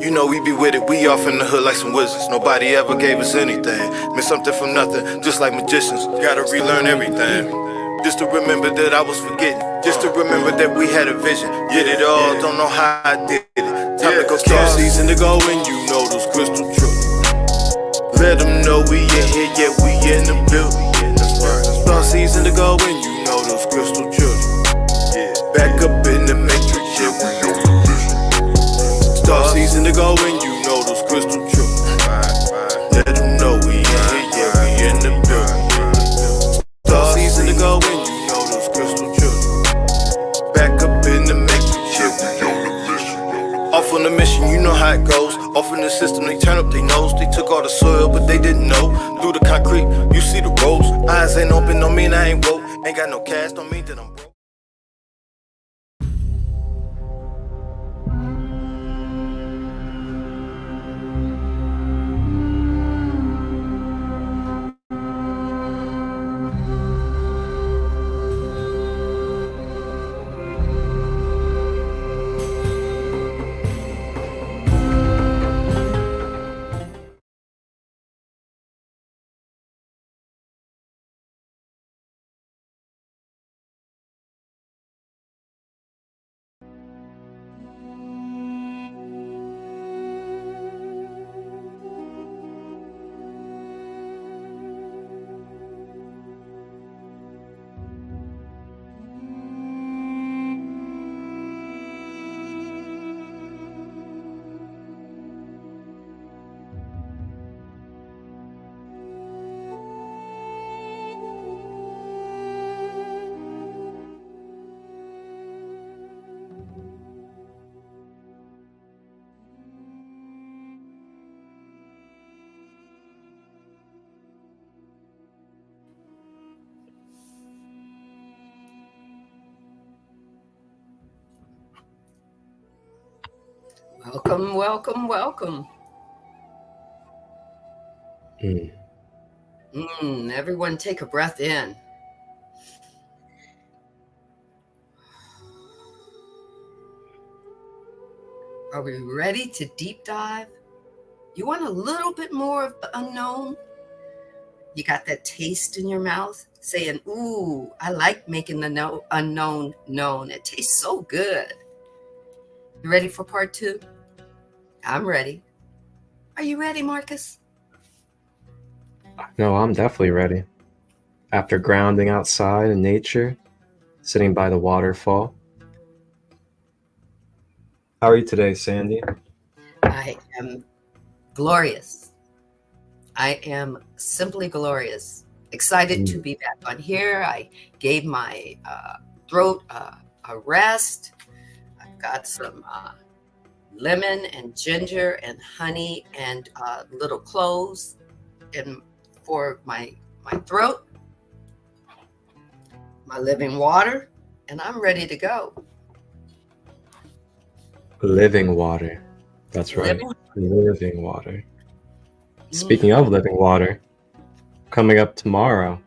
You know we be with it, we off in the hood like some wizards. Nobody ever gave us anything. Missed something from nothing, just like magicians. Gotta relearn everything. Just to remember that I was forgetting. Just to remember that we had a vision. Did it all, don't know how I did it. Time to go kill season to go and you know those crystal truths. Let them know we in here, yeah, we in the building. Star season to go and you know those crystal children. Back up in the matrix, yeah, we on the mission. Star season to go and you know those crystal children. Let them know we in here, yeah, we in the building. Star season to go and you know those crystal children. Back up in the matrix, yeah, we on the mission. Off on the mission, you know how it goes. Off in the system, they turn up their nose. They took all the soil, but they didn't know. Through the concrete, you see the ropes. Eyes ain't open, don't mean I ain't woke. Ain't got no cash, don't mean that I'm broke. Welcome, welcome, welcome. Everyone take a breath in. Are we ready to deep dive? You want a little bit more of the unknown? You got that taste in your mouth saying, ooh, I like making the unknown known. It tastes so good. You ready for part 2? I'm ready. Are you ready, Marcus? No, I'm definitely ready. After grounding outside in nature, sitting by the waterfall. How are you today, Sandee? I am glorious. I am simply glorious. Excited to be back on here. I gave my throat a rest. I've got some lemon and ginger and honey and little cloves for my throat, my living water, and I'm ready to go. Living water. That's right. Living water. Speaking of living water, coming up tomorrow,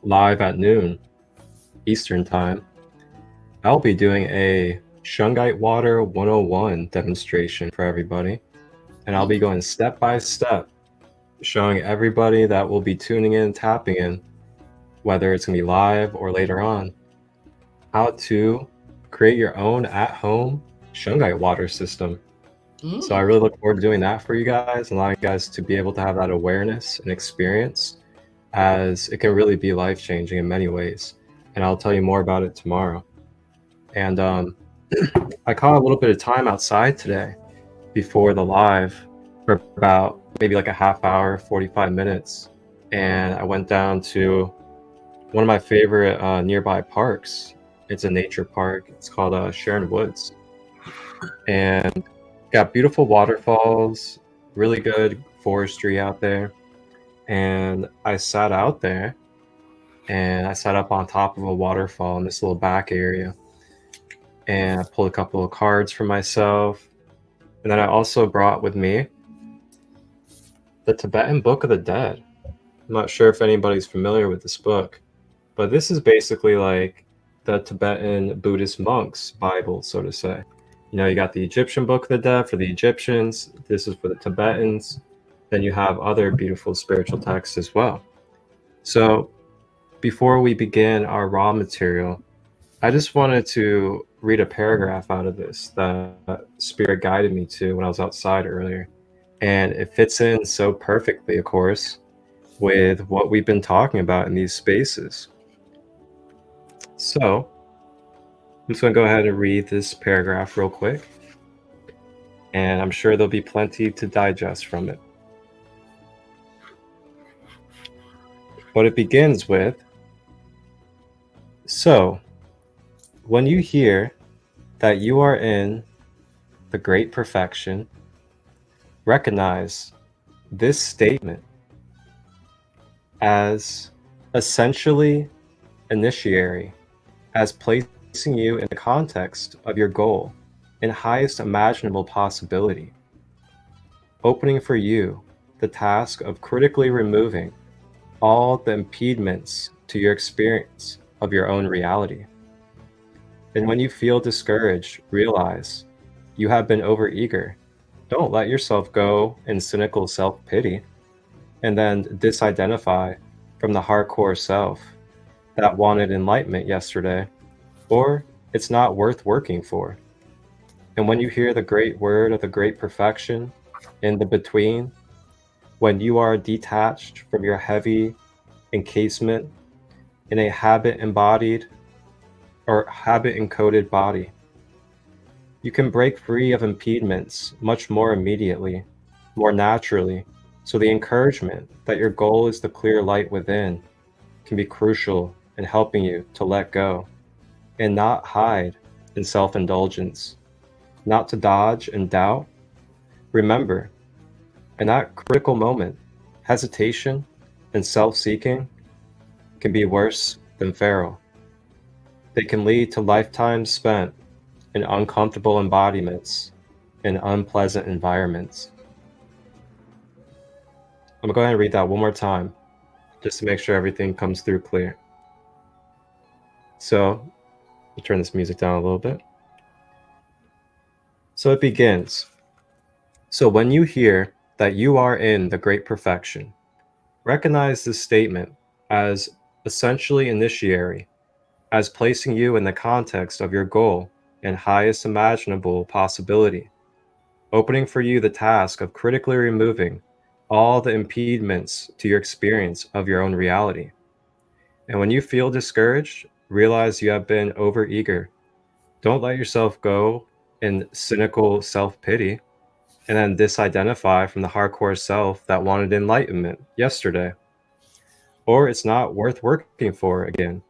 live at noon Eastern Time, I'll be doing a Shungite Water 101 demonstration for everybody. And I'll be going step by step, showing everybody that will be tuning in, tapping in, whether it's going to be live or later on, how to create your own at-home Shungite water system. So I really look forward to doing that for you guys, allowing you guys to be able to have that awareness and experience, as it can really be life-changing in many ways. And I'll tell you more about it tomorrow. And I caught a little bit of time outside today before the live for about maybe like a half hour, 45 minutes. And I went down to one of my favorite nearby parks. It's a nature park. It's called Sharon Woods. And got beautiful waterfalls, really good forestry out there. And I sat out there and I sat up on top of a waterfall in this little back area. And I pulled a couple of cards for myself. And then I also brought with me the Tibetan Book of the Dead. I'm not sure if anybody's familiar with this book, but this is basically like the Tibetan Buddhist monks' Bible, so to say. You know, you got the Egyptian Book of the Dead for the Egyptians. This is for the Tibetans. Then you have other beautiful spiritual texts as well. So before we begin our raw material, I just wanted to read a paragraph out of this that Spirit guided me to when I was outside earlier. And it fits in so perfectly, of course, with what we've been talking about in these spaces. So I'm just going to go ahead and read this paragraph real quick. And I'm sure there'll be plenty to digest from it. But it begins with, so when you hear that you are in the great perfection, recognize this statement as essentially initiatory, as placing you in the context of your goal and highest imaginable possibility, opening for you the task of critically removing all the impediments to your experience of your own reality. And when you feel discouraged, realize you have been overeager. Don't let yourself go in cynical self-pity and then disidentify from the hardcore self that wanted enlightenment yesterday, or it's not worth working for. And when you hear the great word of the great perfection in the between, when you are detached from your heavy encasement in a habit embodied or habit encoded body, you can break free of impediments much more immediately, more naturally. So the encouragement that your goal is the clear light within can be crucial in helping you to let go and not hide in self-indulgence, not to dodge and doubt. Remember, in that critical moment, hesitation and self-seeking can be worse than feral. They can lead to lifetimes spent in uncomfortable embodiments in unpleasant environments. I'm going to go ahead and read that one more time, just to make sure everything comes through clear. So, I'll turn this music down a little bit. So it begins. So when you hear that you are in the great perfection, recognize this statement as essentially initiatory, as placing you in the context of your goal and highest imaginable possibility, opening for you the task of critically removing all the impediments to your experience of your own reality. And when you feel discouraged, realize you have been overeager. Don't let yourself go in cynical self-pity and then disidentify from the hardcore self that wanted enlightenment yesterday, or it's not worth working for again.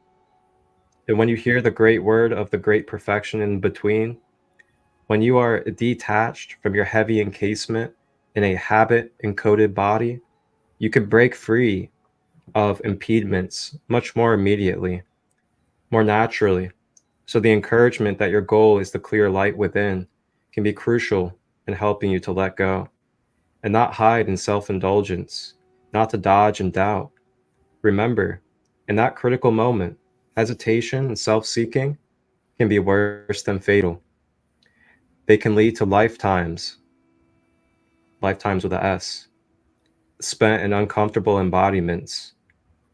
And when you hear the great word of the great perfection in between, when you are detached from your heavy encasement in a habit encoded body, you can break free of impediments much more immediately, more naturally. So the encouragement that your goal is the clear light within can be crucial in helping you to let go and not hide in self-indulgence, not to dodge and doubt. Remember, in that critical moment, hesitation and self-seeking can be worse than fatal. They can lead to lifetimes with an S, spent in uncomfortable embodiments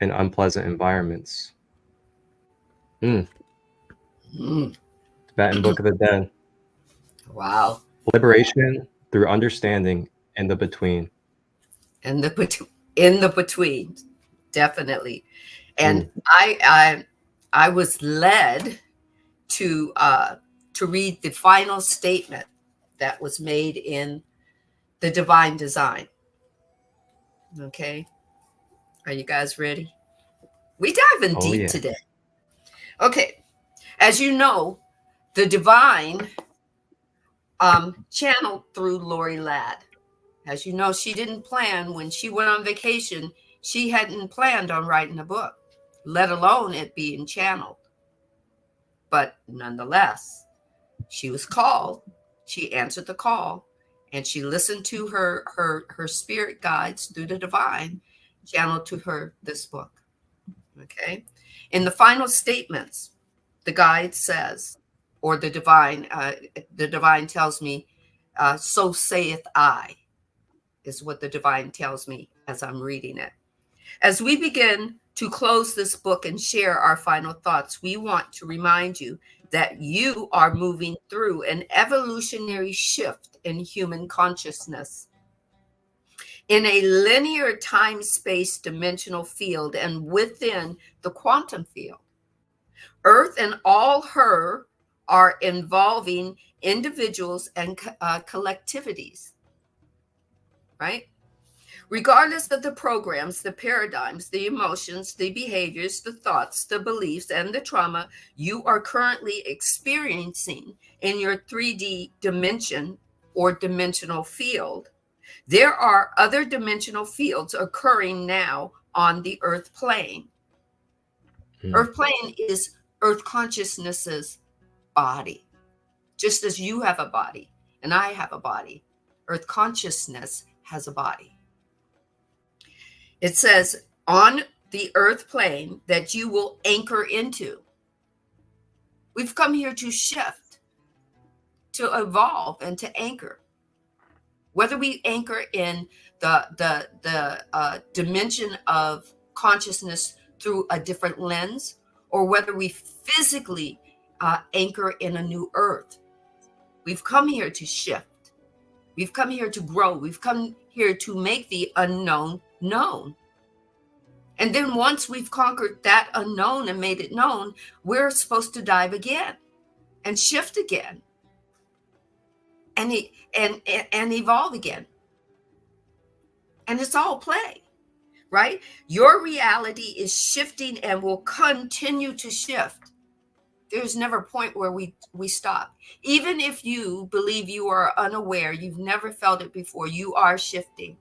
in unpleasant environments. Tibetan Book of the Dead. Wow. Liberation through understanding in the between. In the between, definitely. And I was led to read the final statement that was made in the Divine Design. Okay, are you guys ready? We diving deep today. Okay, as you know, the divine channeled through Lori Ladd. As you know, she didn't plan when she went on vacation. She hadn't planned on writing a book, let alone it being channeled. But nonetheless, she was called. She answered the call, and she listened to her spirit guides through the divine, channeled to her this book. Okay. In the final statements, the guide says, or the divine tells me, so saith I, is what the divine tells me as I'm reading it. As we begin to close this book and share our final thoughts, we want to remind you that you are moving through an evolutionary shift in human consciousness. In a linear time-space dimensional field and within the quantum field, Earth and all her are involving individuals and collectivities, right? Regardless of the programs, the paradigms, the emotions, the behaviors, the thoughts, the beliefs, and the trauma you are currently experiencing in your 3D dimension or dimensional field, there are other dimensional fields occurring now on the Earth plane. Earth plane is Earth consciousness's body. Just as you have a body and I have a body, Earth consciousness has a body. It says on the Earth plane that you will anchor into. We've come here to shift, to evolve, and to anchor. Whether we anchor in the dimension of consciousness through a different lens, or whether we physically anchor in a new Earth, we've come here to shift. We've come here to grow. We've come here to make the unknown known. And then once we've conquered that unknown and made it known, we're supposed to dive again and shift again and evolve again. And it's all play, right? Your reality is shifting and will continue to shift. There's never a point where we stop. Even if you believe you are unaware, you've never felt it before, you are shifting.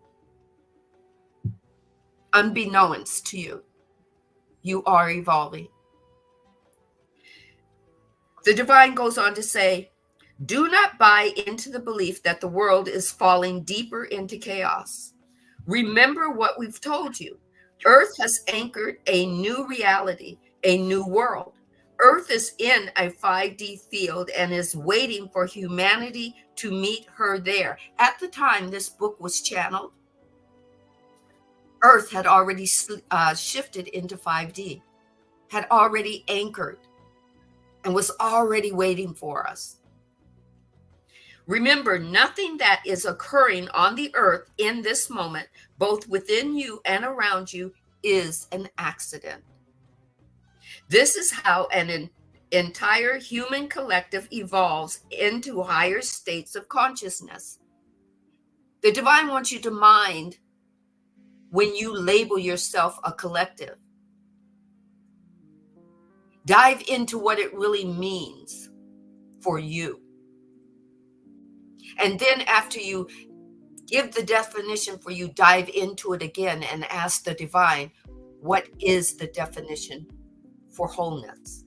Unbeknownst to you, you are evolving. The divine goes on to say, do not buy into the belief that the world is falling deeper into chaos. Remember what we've told you. Earth has anchored a new reality, a new world. Earth is in a 5D field and is waiting for humanity to meet her there. At the time this book was channeled, Earth had already shifted into 5D, had already anchored, and was already waiting for us. Remember, nothing that is occurring on the Earth in this moment, both within you and around you, is an accident. This is how an entire human collective evolves into higher states of consciousness. The divine wants you to mind when you label yourself a collective. Dive into what it really means for you. And then after you give the definition for you, dive into it again and ask the divine, what is the definition for wholeness?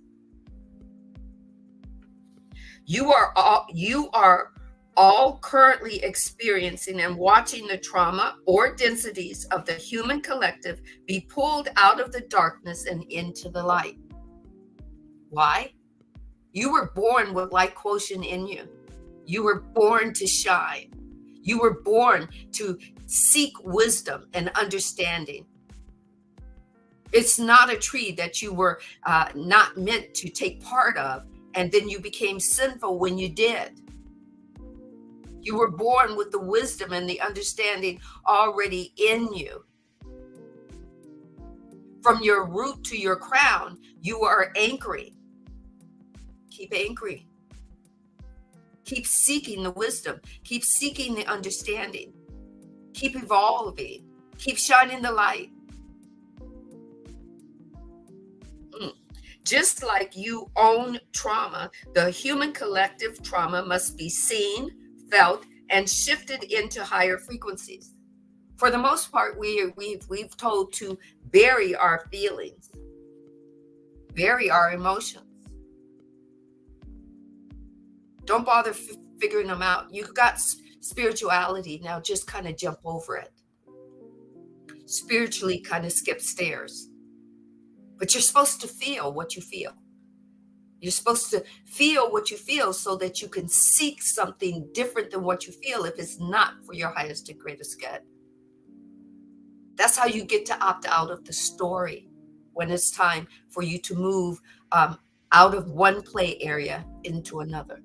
You are all currently experiencing and watching the trauma or densities of the human collective be pulled out of the darkness and into the light. Why? You were born with light quotient in you. You were born to shine. You were born to seek wisdom and understanding. It's not a tree that you were not meant to take part of, and then you became sinful when you did. You were born with the wisdom and the understanding already in you. From your root to your crown, you are anchoring. Keep anchoring. Keep seeking the wisdom. Keep seeking the understanding. Keep evolving. Keep shining the light. Just like you own trauma, the human collective trauma must be seen, felt, and shifted into higher frequencies. For the most part, we've told to bury our feelings, bury our emotions. Don't bother figuring them out. You've got spirituality now, just kind of jump over it. Spiritually kind of skip stairs. But you're supposed to feel what you feel. You're supposed to feel what you feel so that you can seek something different than what you feel if it's not for your highest and greatest good. That's how you get to opt out of the story when it's time for you to move out of one play area into another.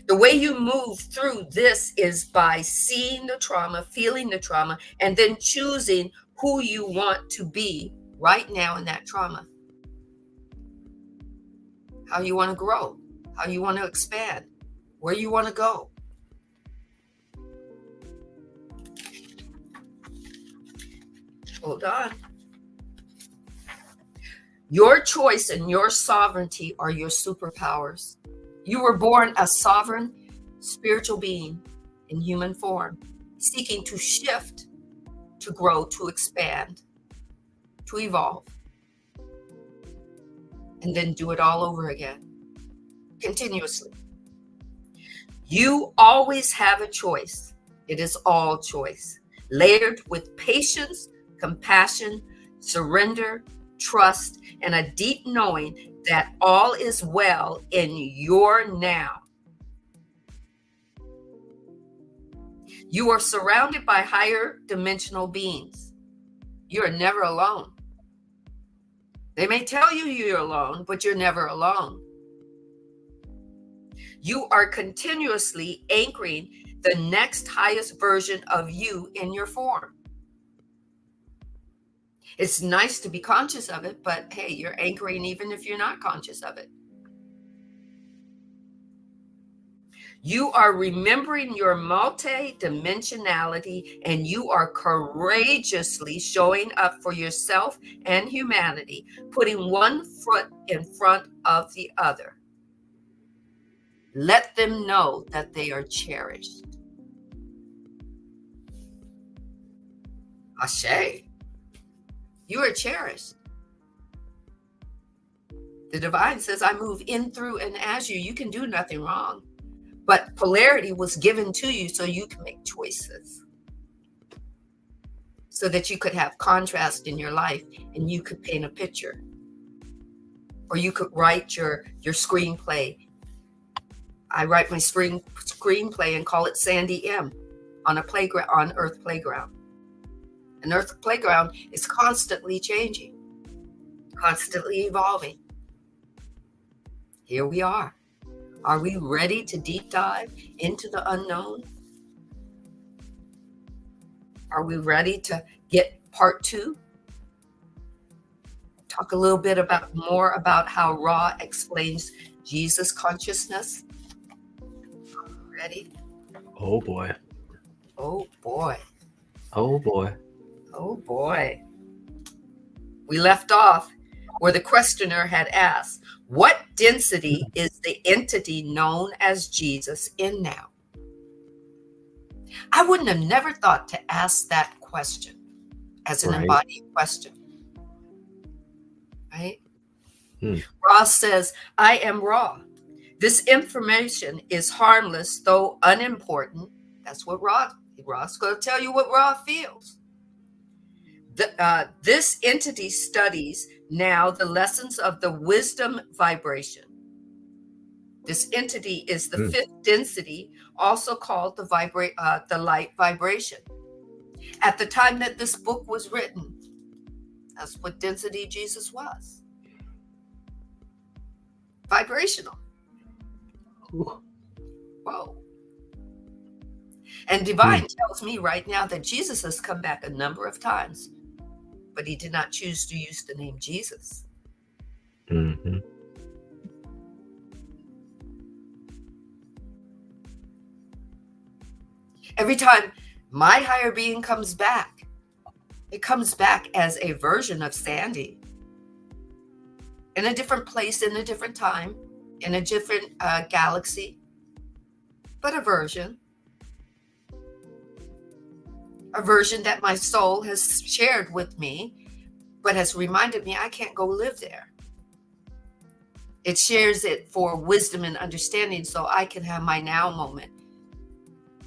The way you move through this is by seeing the trauma, feeling the trauma, and then choosing who you want to be right now in that trauma. How you want to grow, how you want to expand, where you want to go. Hold on. Your choice and your sovereignty are your superpowers. You were born a sovereign spiritual being in human form, seeking to shift, to grow, to expand, to evolve, and then do it all over again, continuously. You always have a choice. It is all choice, layered with patience, compassion, surrender, trust, and a deep knowing that all is well in your now. You are surrounded by higher dimensional beings. You are never alone. They may tell you you're alone, but you're never alone. You are continuously anchoring the next highest version of you in your form. It's nice to be conscious of it, but hey, you're anchoring even if you're not conscious of it. You are remembering your multi-dimensionality, and you are courageously showing up for yourself and humanity, putting one foot in front of the other. Let them know that they are cherished. Ashe. You are cherished. The divine says, I move in, through, and as you. You can do nothing wrong. But polarity was given to you so you can make choices. So that you could have contrast in your life and you could paint a picture. Or you could write your screenplay. I write my screenplay and call it Sandee M on a playground, on Earth Playground. And Earth Playground is constantly changing, constantly evolving. Here we are. Are we ready to deep dive into the unknown? Are we ready to get part 2? Talk a little bit more about how Ra explains Jesus consciousness. Ready? Oh boy. Oh boy. Oh boy. Oh boy. We left off where the questioner had asked, what density is the entity known as Jesus in now? I wouldn't have never thought to ask that question as an embodied question. Right? Ra says, I am Ra. This information is harmless, though unimportant. That's what Ra's going to tell you what Ra feels. This entity studies now the lessons of the wisdom vibration. This entity is the fifth density, also called the light vibration. At the time that this book was written, that's what density Jesus was. Vibrational. Whoa. And divine tells me right now that Jesus has come back a number of times, but he did not choose to use the name Jesus. Mm-hmm. Every time my higher being comes back, it comes back as a version of Sandee. In a different place, in a different time, in a different galaxy, but a version. A version that my soul has shared with me, but has reminded me I can't go live there. It shares it for wisdom and understanding so I can have my now moment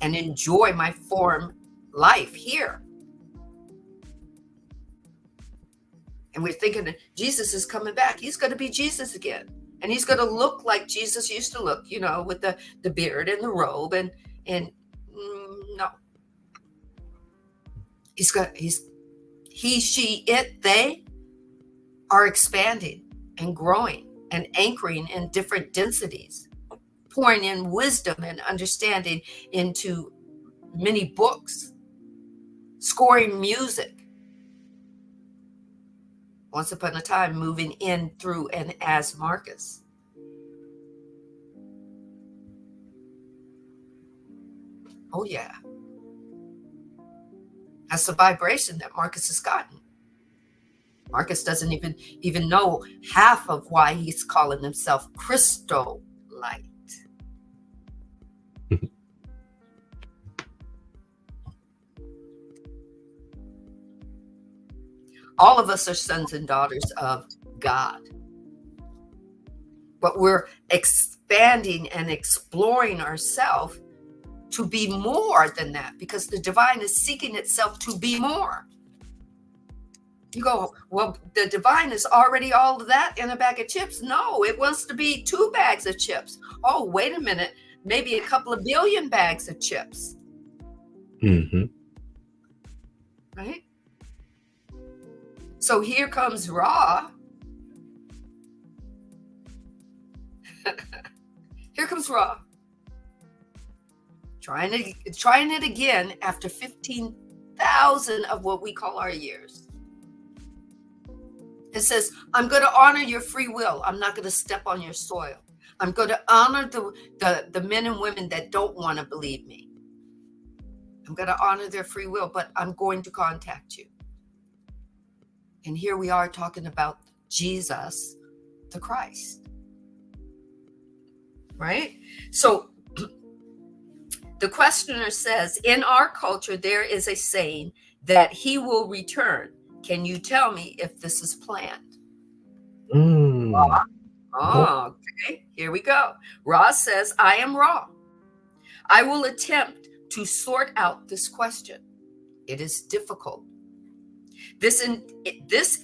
and enjoy my form life here. And we're thinking that Jesus is coming back. He's going to be Jesus again. And he's going to look like Jesus used to look, with the beard and the robe. And no. He, she, it, they are expanding and growing and anchoring in different densities, pouring in wisdom and understanding into many books, scoring music. Once upon a time, moving in, through, and as Marcus. Oh, yeah. That's the vibration that Marcus has gotten. Marcus doesn't even know half of why he's calling himself Christolight. All of us are sons and daughters of God. But we're expanding and exploring ourselves to be more than that, because the divine is seeking itself to be more. You go, well, the divine is already all of that in a bag of chips. No, it wants to be 2 bags of chips. Oh, wait a minute. Maybe a couple of billion bags of chips. Mm-hmm. Right? So here comes Ra. Here comes Ra. Trying it again after 15,000 of what we call our years. It says, I'm going to honor your free will. I'm not going to step on your soil. I'm going to honor the men and women that don't want to believe me. I'm going to honor their free will, but I'm going to contact you. And here we are talking about Jesus, the Christ. Right? So the questioner says, in our culture, there is a saying that he will return. Can you tell me if this is planned? Ra. Oh, okay. Here we go. Ra says, I am Ra. I will attempt to sort out this question. It is difficult. This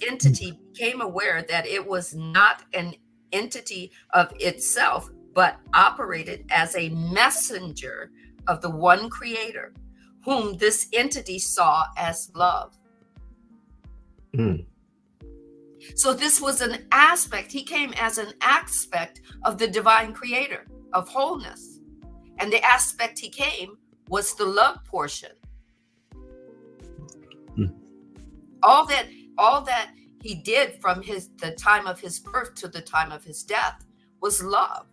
entity became aware that it was not an entity of itself, but operated as a messenger of the one creator, whom this entity saw as love. Mm. So this was an aspect. He came as an aspect of the divine creator, of wholeness. And the aspect he came was the love portion. Mm. All that he did from the time of his birth to the time of his death was love.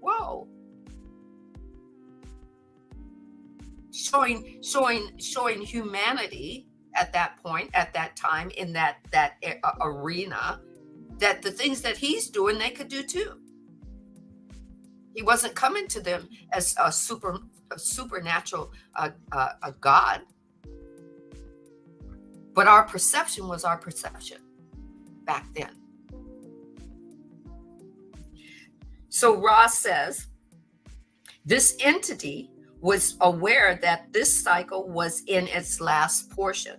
Whoa. Showing humanity at that point, at that time, in that arena, that the things that he's doing, they could do too. He wasn't coming to them as a supernatural God, but our perception was our perception back then. So Ra says, this entity was aware that this cycle was in its last portion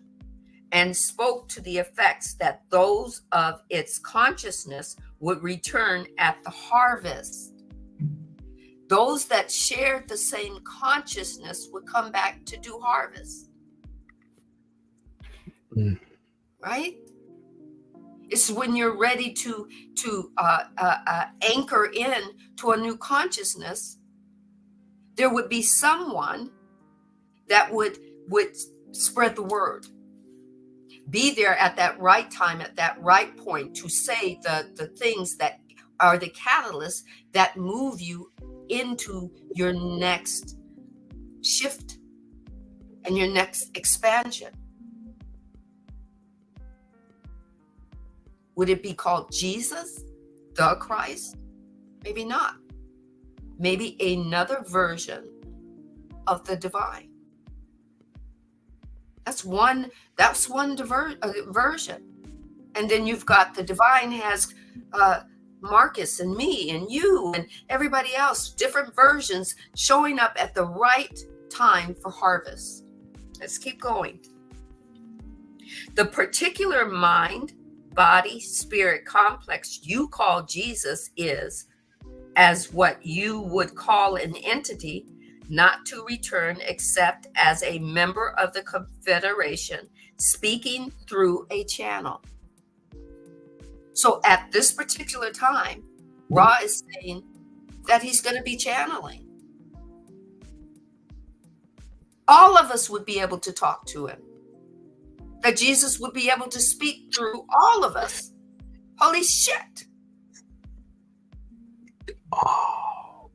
and spoke to the effects that those of its consciousness would return at the harvest. Those that shared the same consciousness would come back to do harvest. Mm. Right? It's when you're ready to anchor in to a new consciousness, there would be someone that would spread the word, be there at that right time, at that right point, to say the things that are the catalysts that move you into your next shift and your next expansion. Would it be called Jesus, the Christ? Maybe not. Maybe another version of the divine. That's one version. And then you've got the divine has Marcus and me and you and everybody else, different versions showing up at the right time for harvest. Let's keep going. The particular mind, body, spirit complex you call Jesus is, as what you would call an entity, not to return except as a member of the Confederation, speaking through a channel. So at this particular time, Ra is saying that he's going to be channeling. All of us would be able to talk to him. That Jesus would be able to speak through all of us. Holy shit. Oh.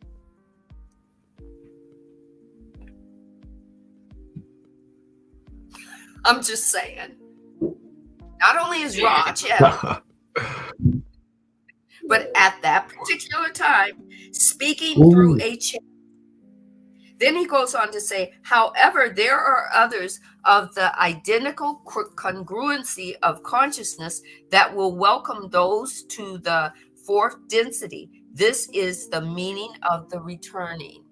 I'm just saying. Not only is Ra channeling, but at that particular time, speaking through a channel. Then he goes on to say, however, there are others of the identical congruency of consciousness that will welcome those to the fourth density. This is the meaning of the returning.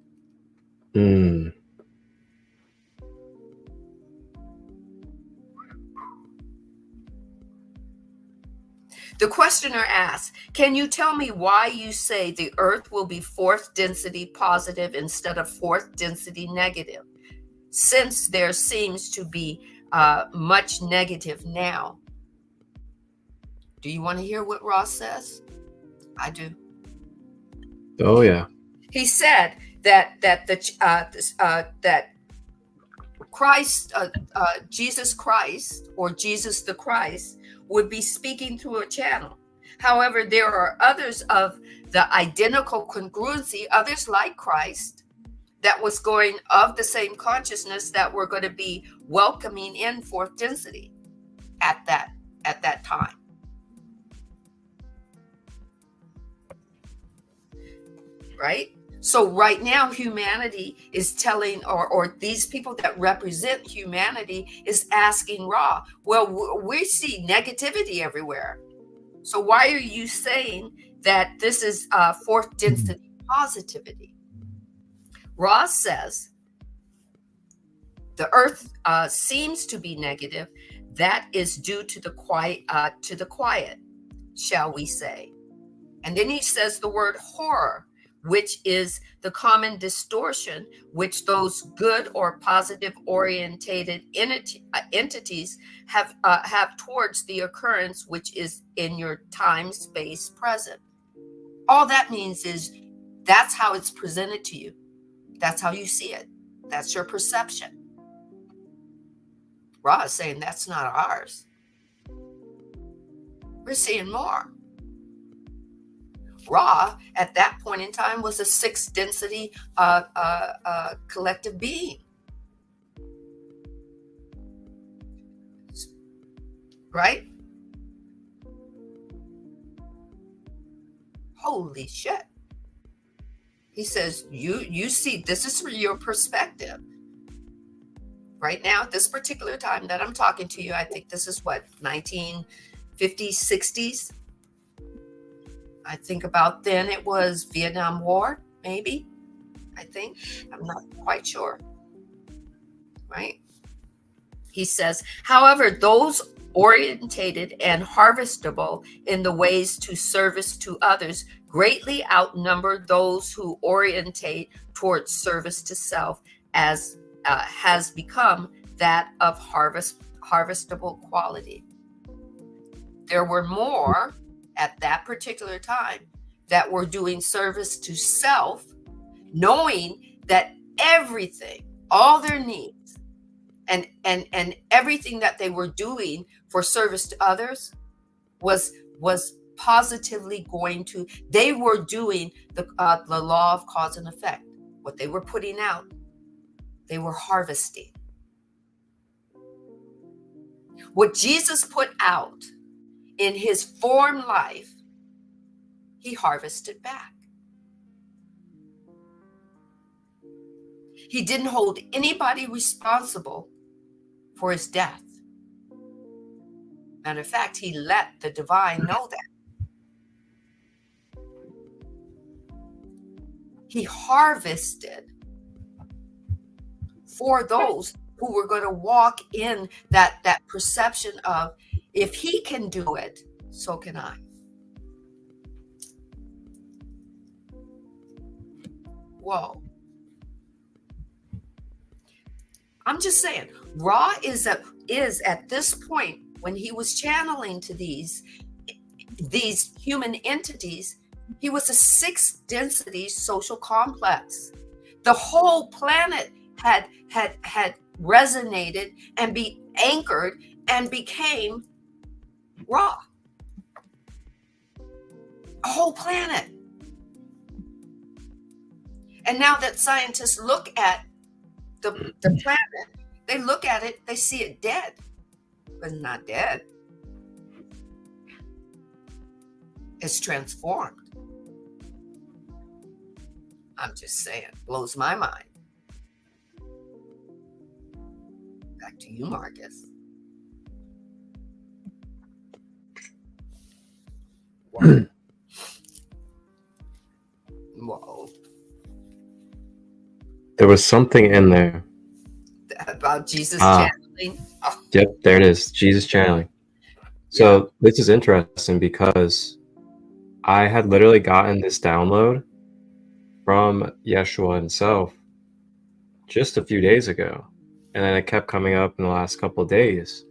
The questioner asks, can you tell me why you say the earth will be fourth density positive instead of fourth density negative, since there seems to be much negative now? Do you want to hear what Ross says? I do. Oh yeah. He said that Christ, Jesus Christ, or Jesus the Christ, would be speaking through a channel. However, there are others of the identical congruency, others like Christ, that was going of the same consciousness that were going to be welcoming in fourth density at that time. Right? So right now, humanity is telling, or these people that represent humanity is asking Ra, well, we see negativity everywhere. So why are you saying that this is fourth density positivity? Ra says the earth seems to be negative. That is due to the quiet, shall we say. And then he says the word horror, which is the common distortion which those good or positive orientated entities have towards the occurrence which is in your time space present. All that means is that's how it's presented to you. That's how you see it. That's your perception. Ra is saying that's not ours. We're seeing more. Ra, at that point in time, was a sixth density collective being. Right? Holy shit. He says, you see, this is from your perspective. Right now, at this particular time that I'm talking to you, I think this is what, 1950s, 60s? I think about then it was Vietnam War, maybe. I think. I'm not quite sure. Right? He says, however, those orientated and harvestable in the ways to service to others greatly outnumber those who orientate towards service to self, as has become that of harvestable quality. There were more at that particular time that were doing service to self, knowing that everything, all their needs, and everything that they were doing for service to others was positively going to, they were doing the law of cause and effect. What they were putting out, they were harvesting. What Jesus put out in his form life, he harvested back. He didn't hold anybody responsible for his death. Matter of fact, he let the divine know that. He harvested for those who were going to walk in that perception of, if he can do it, so can I. Whoa. I'm just saying, Ra is at this point, when he was channeling to these human entities, he was a 6th density social complex. The whole planet had resonated and be anchored and became Ra. A whole planet. And now that scientists look at the planet, they look at it, they see it dead, but it's not dead. It's transformed. I'm just saying, blows my mind. Back to you, Marcus. Whoa. Whoa. There was something in there About Jesus channeling. Oh. Yep, there it is. Jesus channeling. So this is interesting because I had literally gotten this download from Yeshua himself just a few days ago. And then it kept coming up in the last couple of days.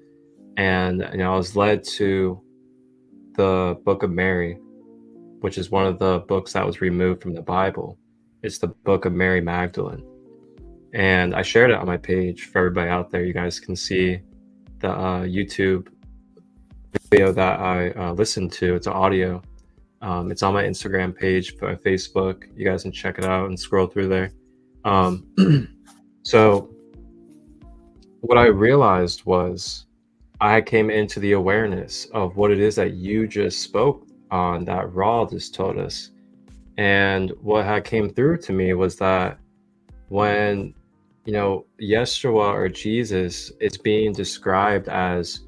And I was led to the Book of Mary, which is one of the books that was removed from the Bible. It's the Book of Mary Magdalene. And I shared it on my page for everybody out there. You guys can see the YouTube video that I listened to. It's an audio. It's on my Instagram page, my Facebook. You guys can check it out and scroll through there. So what I realized was I came into the awareness of what it is that you just spoke on, that Ra just told us. And what had came through to me was that when, Yeshua or Jesus is being described as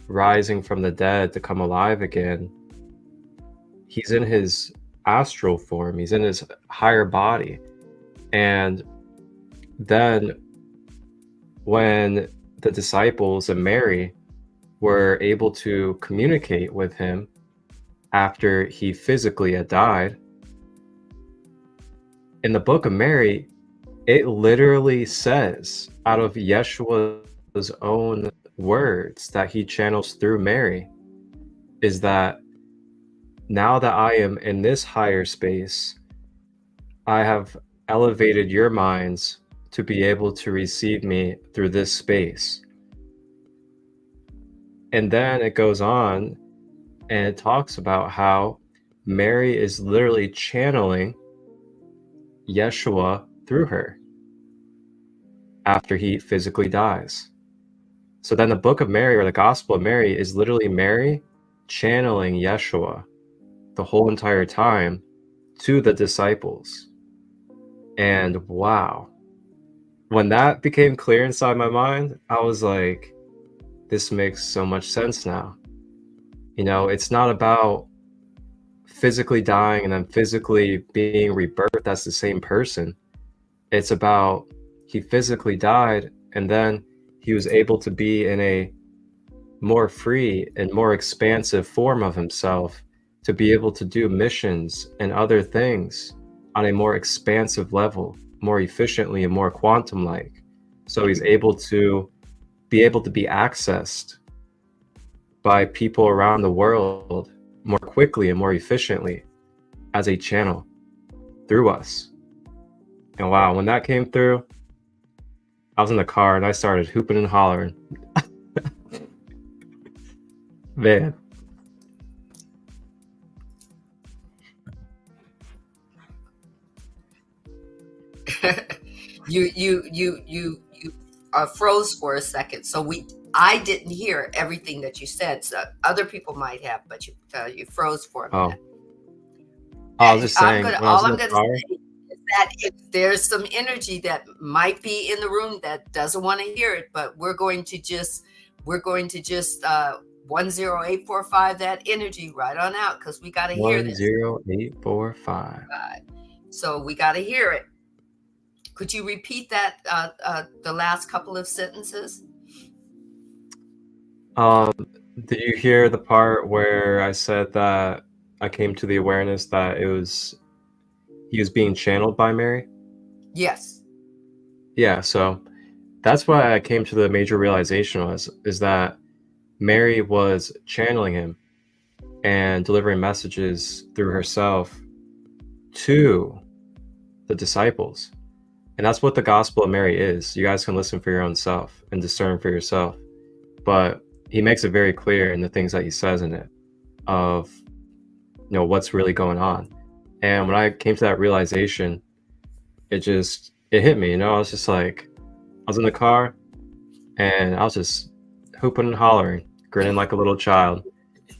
rising from the dead to come alive again, he's in his astral form, he's in his higher body. And then when the disciples and Mary were able to communicate with him after he physically had died, in the Book of Mary, it literally says, out of Yeshua's own words that he channels through Mary, is that now that I am in this higher space, I have elevated your minds to be able to receive me through this space. And then it goes on and it talks about how Mary is literally channeling Yeshua through her after he physically dies. So then the Book of Mary, or the Gospel of Mary, is literally Mary channeling Yeshua the whole entire time to the disciples. And wow, when that became clear inside my mind, I was like, this makes so much sense now. It's not about physically dying and then physically being rebirthed as the same person. It's about he physically died and then he was able to be in a more free and more expansive form of himself to be able to do missions and other things on a more expansive level, more efficiently and more quantum-like. So he's able to be accessed by people around the world more quickly and more efficiently as a channel through us. And wow, when that came through, I was in the car and I started hooping and hollering. Man. You froze for a second, so I didn't hear everything that you said. So other people might have, but you froze for a minute. I was just saying. All I'm going to say is that if there's some energy that might be in the room that doesn't want to hear it, but we're going to just 10845 that energy right on out, because we got to hear this. 10845. So we got to hear it. Could you repeat that, the last couple of sentences? Did you hear the part where I said that I came to the awareness that he was being channeled by Mary? Yes. Yeah, so that's why I came to the major realization is that Mary was channeling him and delivering messages through herself to the disciples. And that's what the Gospel of Mary is. You guys can listen for your own self and discern for yourself. But he makes it very clear in the things that he says in it of, what's really going on. And when I came to that realization, it hit me, I was just like, I was in the car and I was just hooping and hollering, grinning like a little child.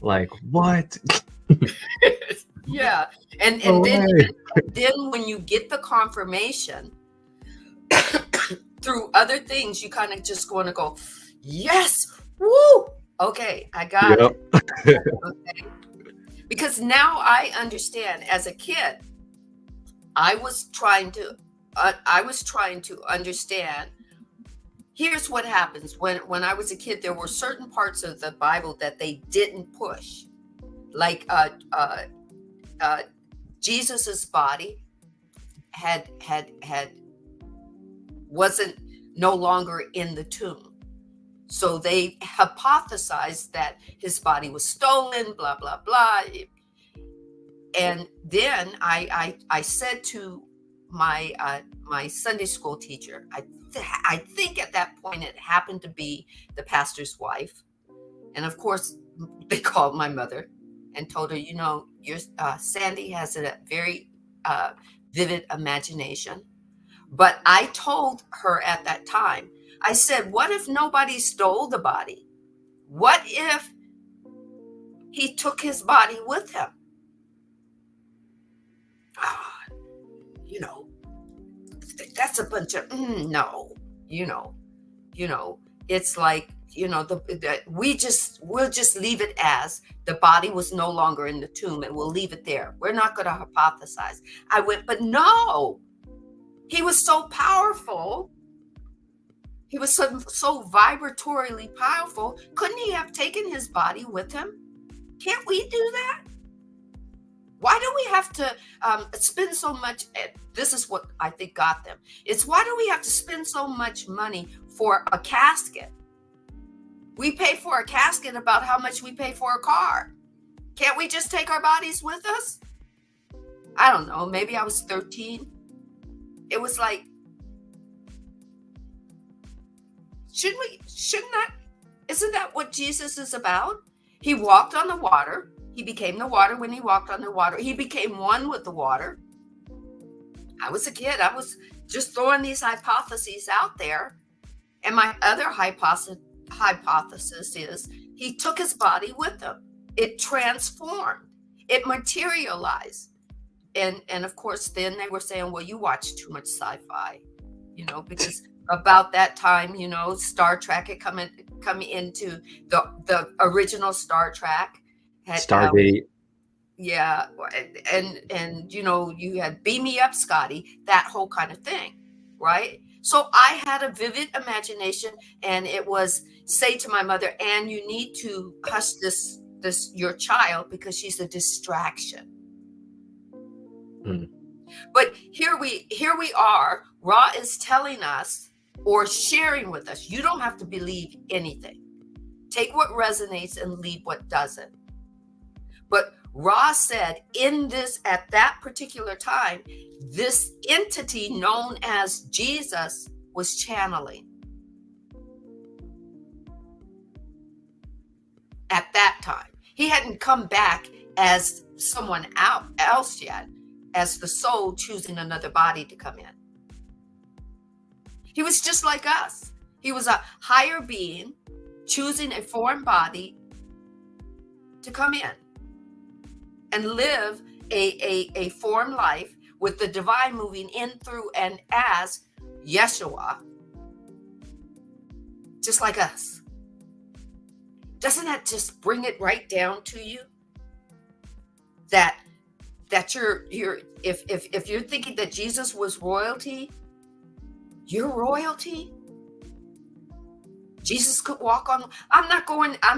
Like, what? Yeah. And then when you get the confirmation through other things, you kind of just want to go, yes, woo, okay, I got it. Okay. Because now I understand. As a kid, I was trying to understand. Here's what happens when I was a kid. There were certain parts of the Bible that they didn't push, like Jesus's body wasn't no longer in the tomb, so they hypothesized that his body was stolen. Blah blah blah. And then I said to my Sunday school teacher, I think at that point it happened to be the pastor's wife, and of course they called my mother and told her, your Sandee has a very vivid imagination. But I told her at that time, I said, what if nobody stole the body? What if he took his body with him? That's a bunch of no. It's like, we'll just leave it as the body was no longer in the tomb, and we'll leave it there. We're not going to hypothesize. I went, but no, he was so powerful. He was so vibratorily powerful. Couldn't he have taken his body with him? Can't we do that? Why do we have to spend so much? This is what I think got them. It's why do we have to spend so much money for a casket? We pay for a casket about how much we pay for a car. Can't we just take our bodies with us? I don't know. Maybe I was 13. It was like, isn't that what Jesus is about? He walked on the water. He became the water when he walked on the water. He became one with the water. I was a kid. I was just throwing these hypotheses out there. And my other hypothesis is he took his body with him. It transformed. It materialized. And of course, then they were saying, well, you watch too much sci-fi, because about that time, Star Trek had come into the original Star Trek. Stargate. Yeah. And you had Beam Me Up, Scotty, that whole kind of thing. Right. So I had a vivid imagination, and it was say to my mother, and you need to hush this your child because she's a distraction. But here we are. Ra is telling us or sharing with us, you don't have to believe anything. Take what resonates and leave what doesn't. But Ra said at that particular time, this entity known as Jesus was channeling. At that time, he hadn't come back as someone else yet, as the soul choosing another body to come in. He was just like us. He was a higher being choosing a foreign body to come in and live a form life with the divine moving in, through, and as Yeshua, just like us. Doesn't that just bring it right down to you? That you're if you're thinking that Jesus was royalty, You're royalty. Jesus could walk on. I'm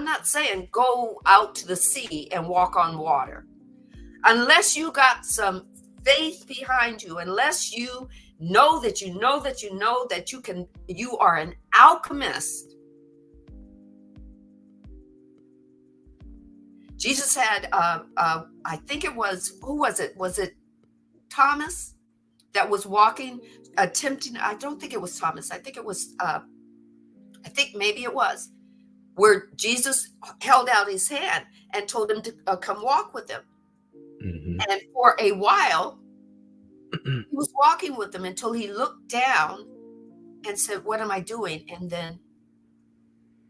not saying go out to the sea and walk on water. Unless you got some faith behind you, unless you know that you know that you know that you are an alchemist. Jesus had, I think it was, who was it? Was it Thomas that was walking, attempting, I don't think it was Thomas. I think it was, I think maybe it was, where Jesus held out his hand and told him to come walk with him. Mm-hmm. And for a while, he was walking with them until he looked down and said, what am I doing? And then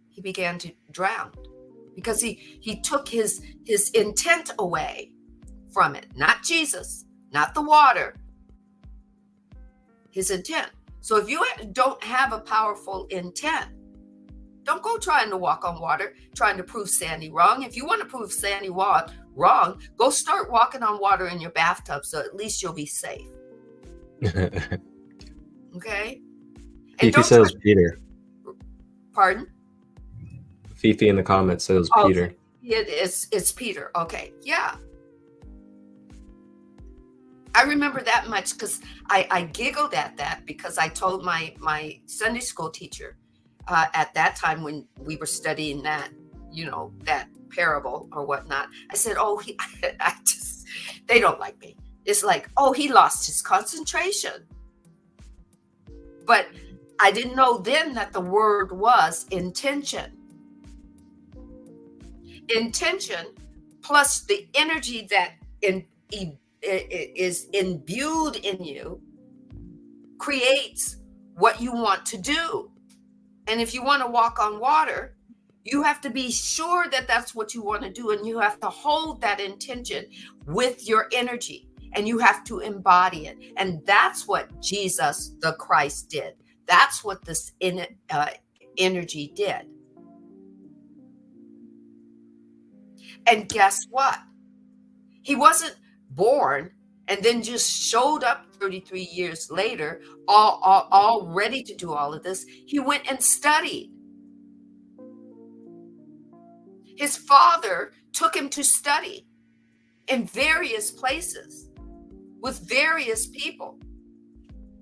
he began to drown because he took his intent away from it. Not Jesus, not the water, his intent. So if you don't have a powerful intent, don't go trying to walk on water, trying to prove Sandee wrong. If you want to prove Sandee wrong, go start walking on water in your bathtub, so at least you'll be safe. Okay? Fifi says Peter. Pardon? Fifi in the comments says Peter. It's Peter. Okay. Yeah. I remember that much because I giggled at that because I told my Sunday school teacher at that time when we were studying that, that parable or whatnot. I said, they don't like me. It's like, he lost his concentration. But I didn't know then that the word was intention. Intention plus the energy that is imbued in you creates what you want to do. And if you want to walk on water, you have to be sure that that's what you want to do. And you have to hold that intention with your energy. And you have to embody it. And that's what Jesus, the Christ, did. That's what this energy did. And guess what? He wasn't born and then just showed up 33 years later, all ready to do all of this. He went and studied. His father took him to study in various places with various people.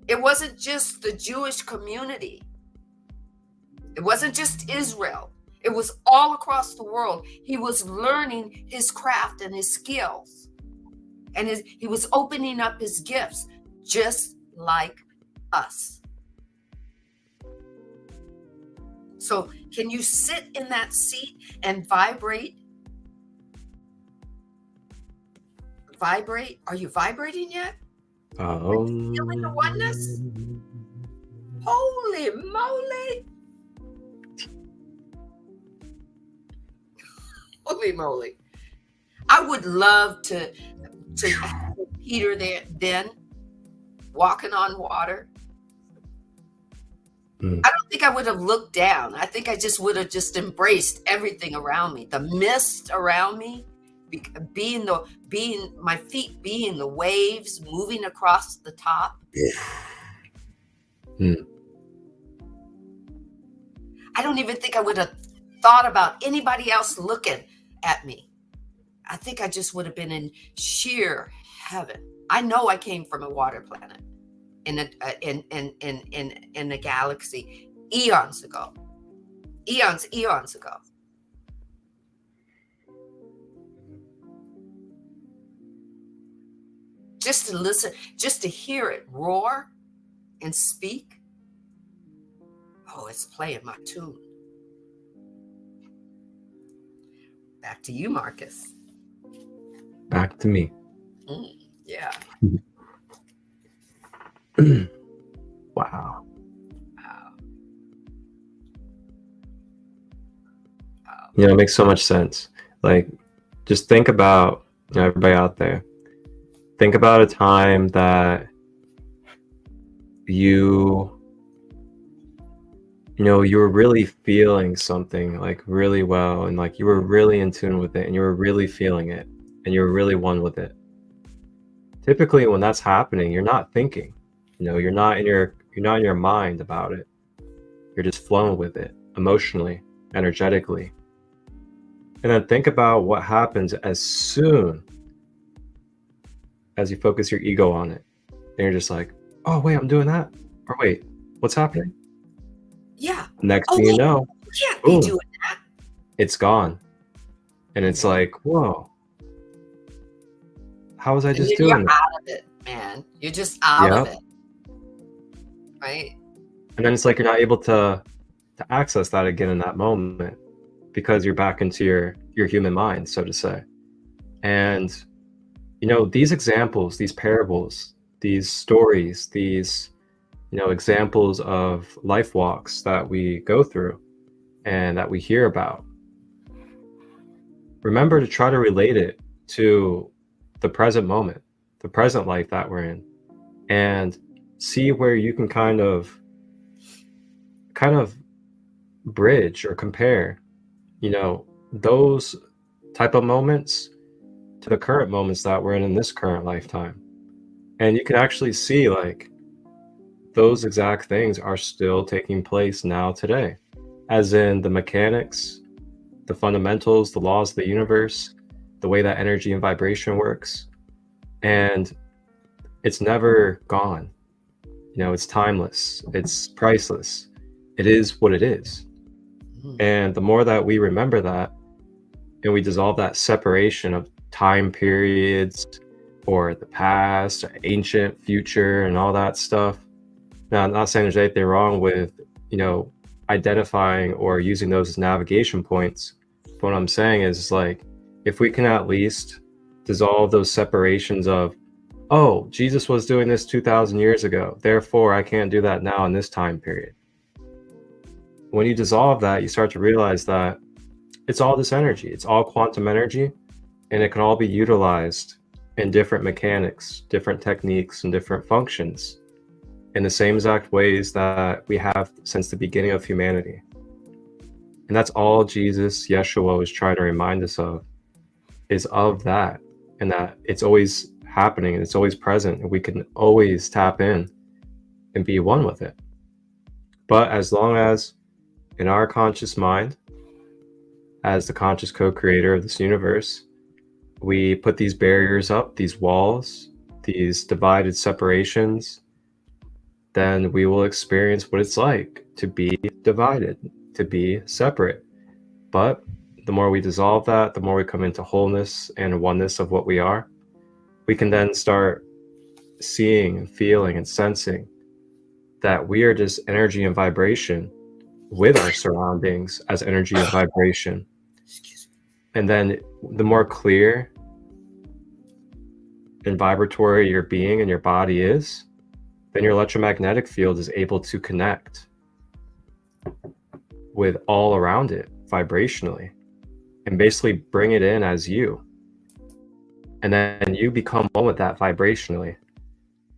It wasn't just the Jewish community. It wasn't just Israel. It was all across the world. He was learning his craft and his skills. And he was opening up his gifts just like us. So can you sit in that seat and vibrate? Vibrate? Are you vibrating yet? Feeling the oneness? Holy moly. Holy moly. I would love to have Peter there then walking on water. I don't think I would have looked down. I think I just would have just embraced everything around me. The mist around me, my feet being the waves moving across the top. I don't even think I would have thought about anybody else looking at me. I think I just would have been in sheer heaven. I know I came from a water planet in a galaxy eons ago. Eons ago. Just to listen, just to hear it roar and speak. Oh, it's playing my tune. Back to you, Marcus. Back to me. Yeah. Wow. It makes so much sense. Like, just think about, everybody out there, think about a time that you were really feeling something like really well, and like you were really in tune with it, and you were really feeling it, and you were really one with it. Typically when that's happening, you're not thinking, you're not in your You're not in your mind about it. You're just flowing with it emotionally, energetically. And then think about what happens as soon as you focus your ego on it. And you're just like, oh, wait, I'm doing that? Or wait, what's happening? Yeah. Next Oh, thing you wait, know, you can't boom, be doing that. it's gone. And it's like, whoa, how was I And just then you're doing it? out of it, man. You're just out of Yep. it. Right? And then it's like you're not able to access that again in that moment because you're back into your human mind, so to say. And you know, these examples, these parables, these stories, these, you know, examples of life walks that we go through and that we hear about, remember to try to relate it to the present moment, the present life that we're in, and see where you can kind of bridge or compare, you know, those type of moments to the current moments that we're in this current lifetime. And you can actually see like those exact things are still taking place now today, as in the mechanics, the fundamentals, the laws of the universe, the way that energy and vibration works. And it's never gone. You know, it's timeless, it's priceless. It is what it is. And the more that we remember that and we dissolve that separation of time periods or the past, or ancient future, and all that stuff. Now, I'm not saying there's anything wrong with, you know, identifying or using those as navigation points. But what I'm saying is, like, if we can at least dissolve those separations of, oh, Jesus was doing this 2,000 years ago, therefore I can't do that now in this time period. When you dissolve that, you start to realize that it's all this energy. It's all quantum energy, and it can all be utilized in different mechanics, different techniques, and different functions in the same exact ways that we have since the beginning of humanity. And that's all Jesus, Yeshua, is trying to remind us of, is of that, and that it's always happening and it's always present, and we can always tap in and be one with it. But as long as in our conscious mind, as the conscious co-creator of this universe, we put these barriers up, these walls, these divided separations, then we will experience what it's like to be divided, to be separate. But the more we dissolve that, the more we come into wholeness and oneness of what we are, we can then start seeing and feeling and sensing that we are just energy and vibration with our surroundings as energy and vibration. And then the more clear and vibratory your being and your body is, then your electromagnetic field is able to connect with all around it vibrationally and basically bring it in as you. And then you become one with that vibrationally,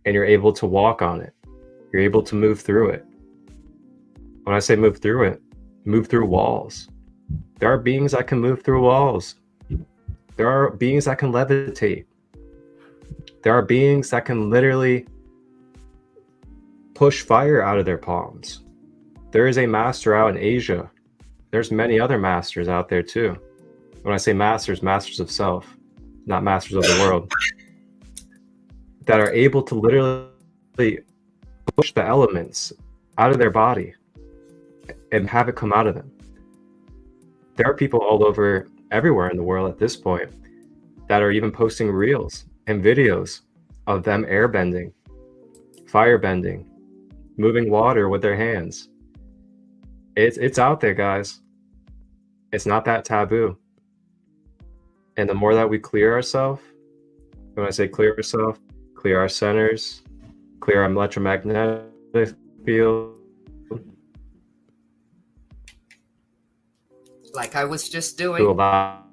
and you're able to walk on it. You're able to move through it. When I say move through it, move through walls. There are beings that can move through walls. There are beings that can levitate. There are beings that can literally push fire out of their palms. There is a master out in Asia. There's many other masters out there too. When I say masters, masters of self, not masters of the world, that are able to literally push the elements out of their body and have it come out of them. There are people all over everywhere in the world at this point that are even posting reels and videos of them airbending, firebending, moving water with their hands. It's out there, guys. It's not that taboo. And the more that we clear ourselves, when I say clear ourselves, clear our centers, clear our electromagnetic field. Like I was just doing. To allow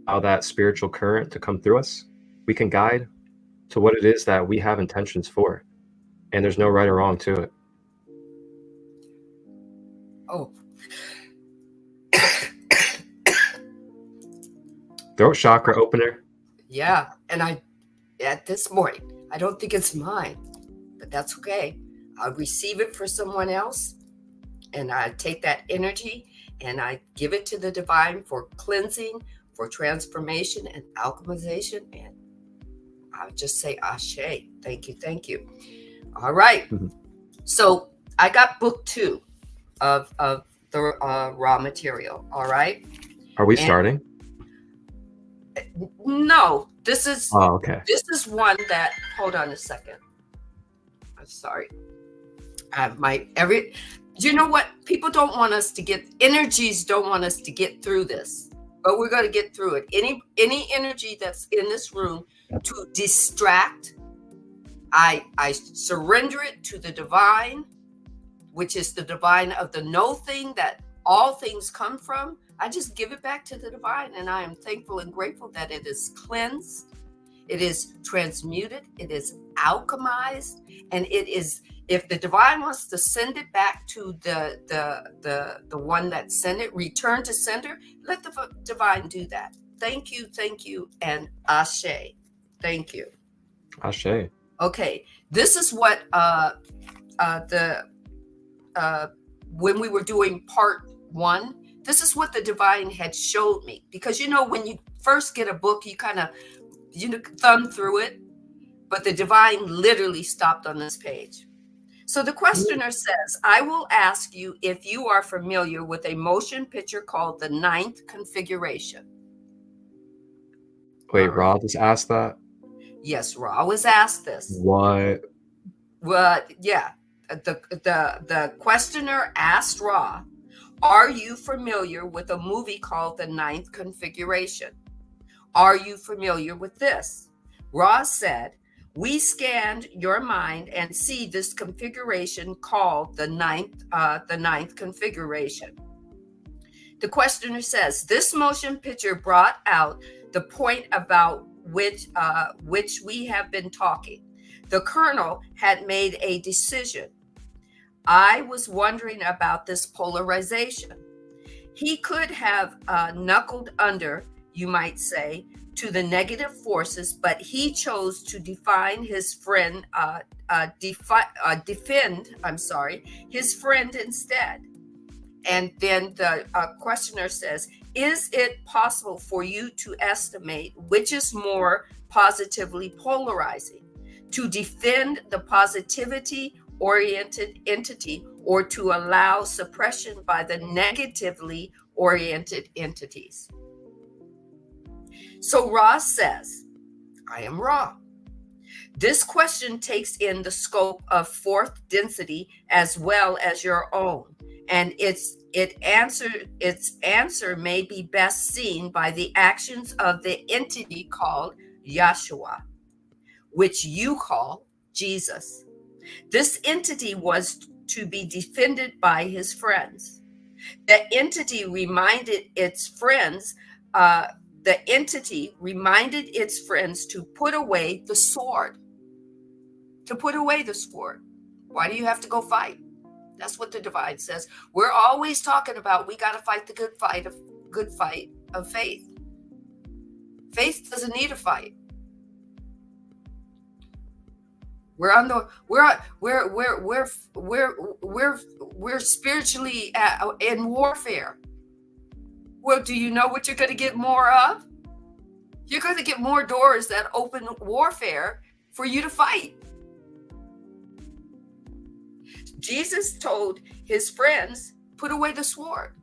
that spiritual current to come through us, we can guide to what it is that we have intentions for. And there's no right or wrong to it. Oh. Throat chakra opener. Yeah. And at this morning, I don't think it's mine, but that's okay. I receive it for someone else, and I take that energy and I give it to the divine for cleansing, for transformation and alchemization. And I just say, Ashe, thank you, thank you. All right. Mhm. So I got book 2 of the raw material. All right. Are we starting? No, this is okay. This is one that, hold on a second. I'm sorry. You know what? People don't want us to get, energies don't want us to get through this, but we're going to get through it. Any energy that's in this room to distract, I surrender it to the divine, which is the divine of the no thing that all things come from. I just give it back to the divine, and I am thankful and grateful that it is cleansed, it is transmuted, it is alchemized, and it is, if the divine wants to send it back to the one that sent it, return to sender, let the divine do that. Thank you, and Ashe. Thank you. Ashe. Okay, this is what when we were doing part 1, this is what the divine had showed me. Because when you first get a book, you kind of thumb through it, but the divine literally stopped on this page. So the questioner says, I will ask you if you are familiar with a motion picture called the 9th configuration. Wait, Ra just asked that? Yes, Ra was asked this. What? Well, yeah. The questioner asked Ra, are you familiar with a movie called the 9th configuration? Are you familiar with this? Ra said, we scanned your mind and see this configuration called the 9th configuration. The questioner says, this motion picture brought out the point about which we have been talking. The colonel had made a decision. I was wondering about this polarization. He could have knuckled under, you might say, to the negative forces, but he chose to defend his friend instead. And then the questioner says, is it possible for you to estimate which is more positively polarizing? To defend the positivity-oriented entity, or to allow suppression by the negatively oriented entities? So Ra says, I am Ra. This question takes in the scope of 4th density as well as your own, and its answer may be best seen by the actions of the entity called Yahshua, which you call Jesus. This entity was to be defended by his friends. The entity reminded its friends to put away the sword. Why do you have to go fight? That's what the divine says. We're always talking about we got to fight the good fight of faith. Faith doesn't need a fight. We're spiritually in warfare. Well, do you know what you're going to get more of? You're going to get more doors that open warfare for you to fight. Jesus told his friends, put away the sword.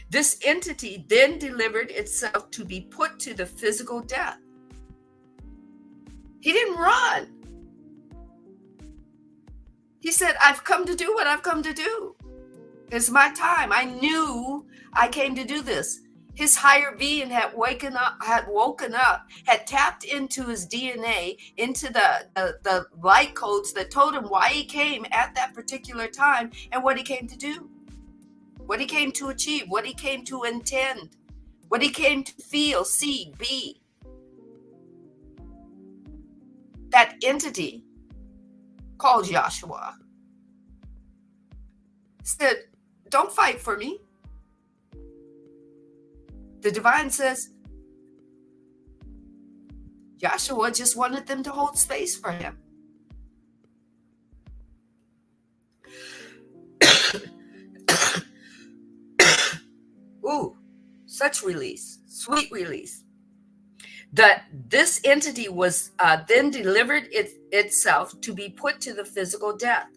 This entity then delivered itself to be put to the physical death. He didn't run. He said, I've come to do what I've come to do. It's my time. I knew I came to do this. His higher being had woken up, had tapped into his DNA, into the light codes that told him why he came at that particular time and what he came to do, what he came to achieve, what he came to intend, what he came to feel, see, be. That entity called Yahshua said, don't fight for me. The divine says, Yahshua just wanted them to hold space for him. such release, sweet release, that this entity was then delivered itself to be put to the physical death.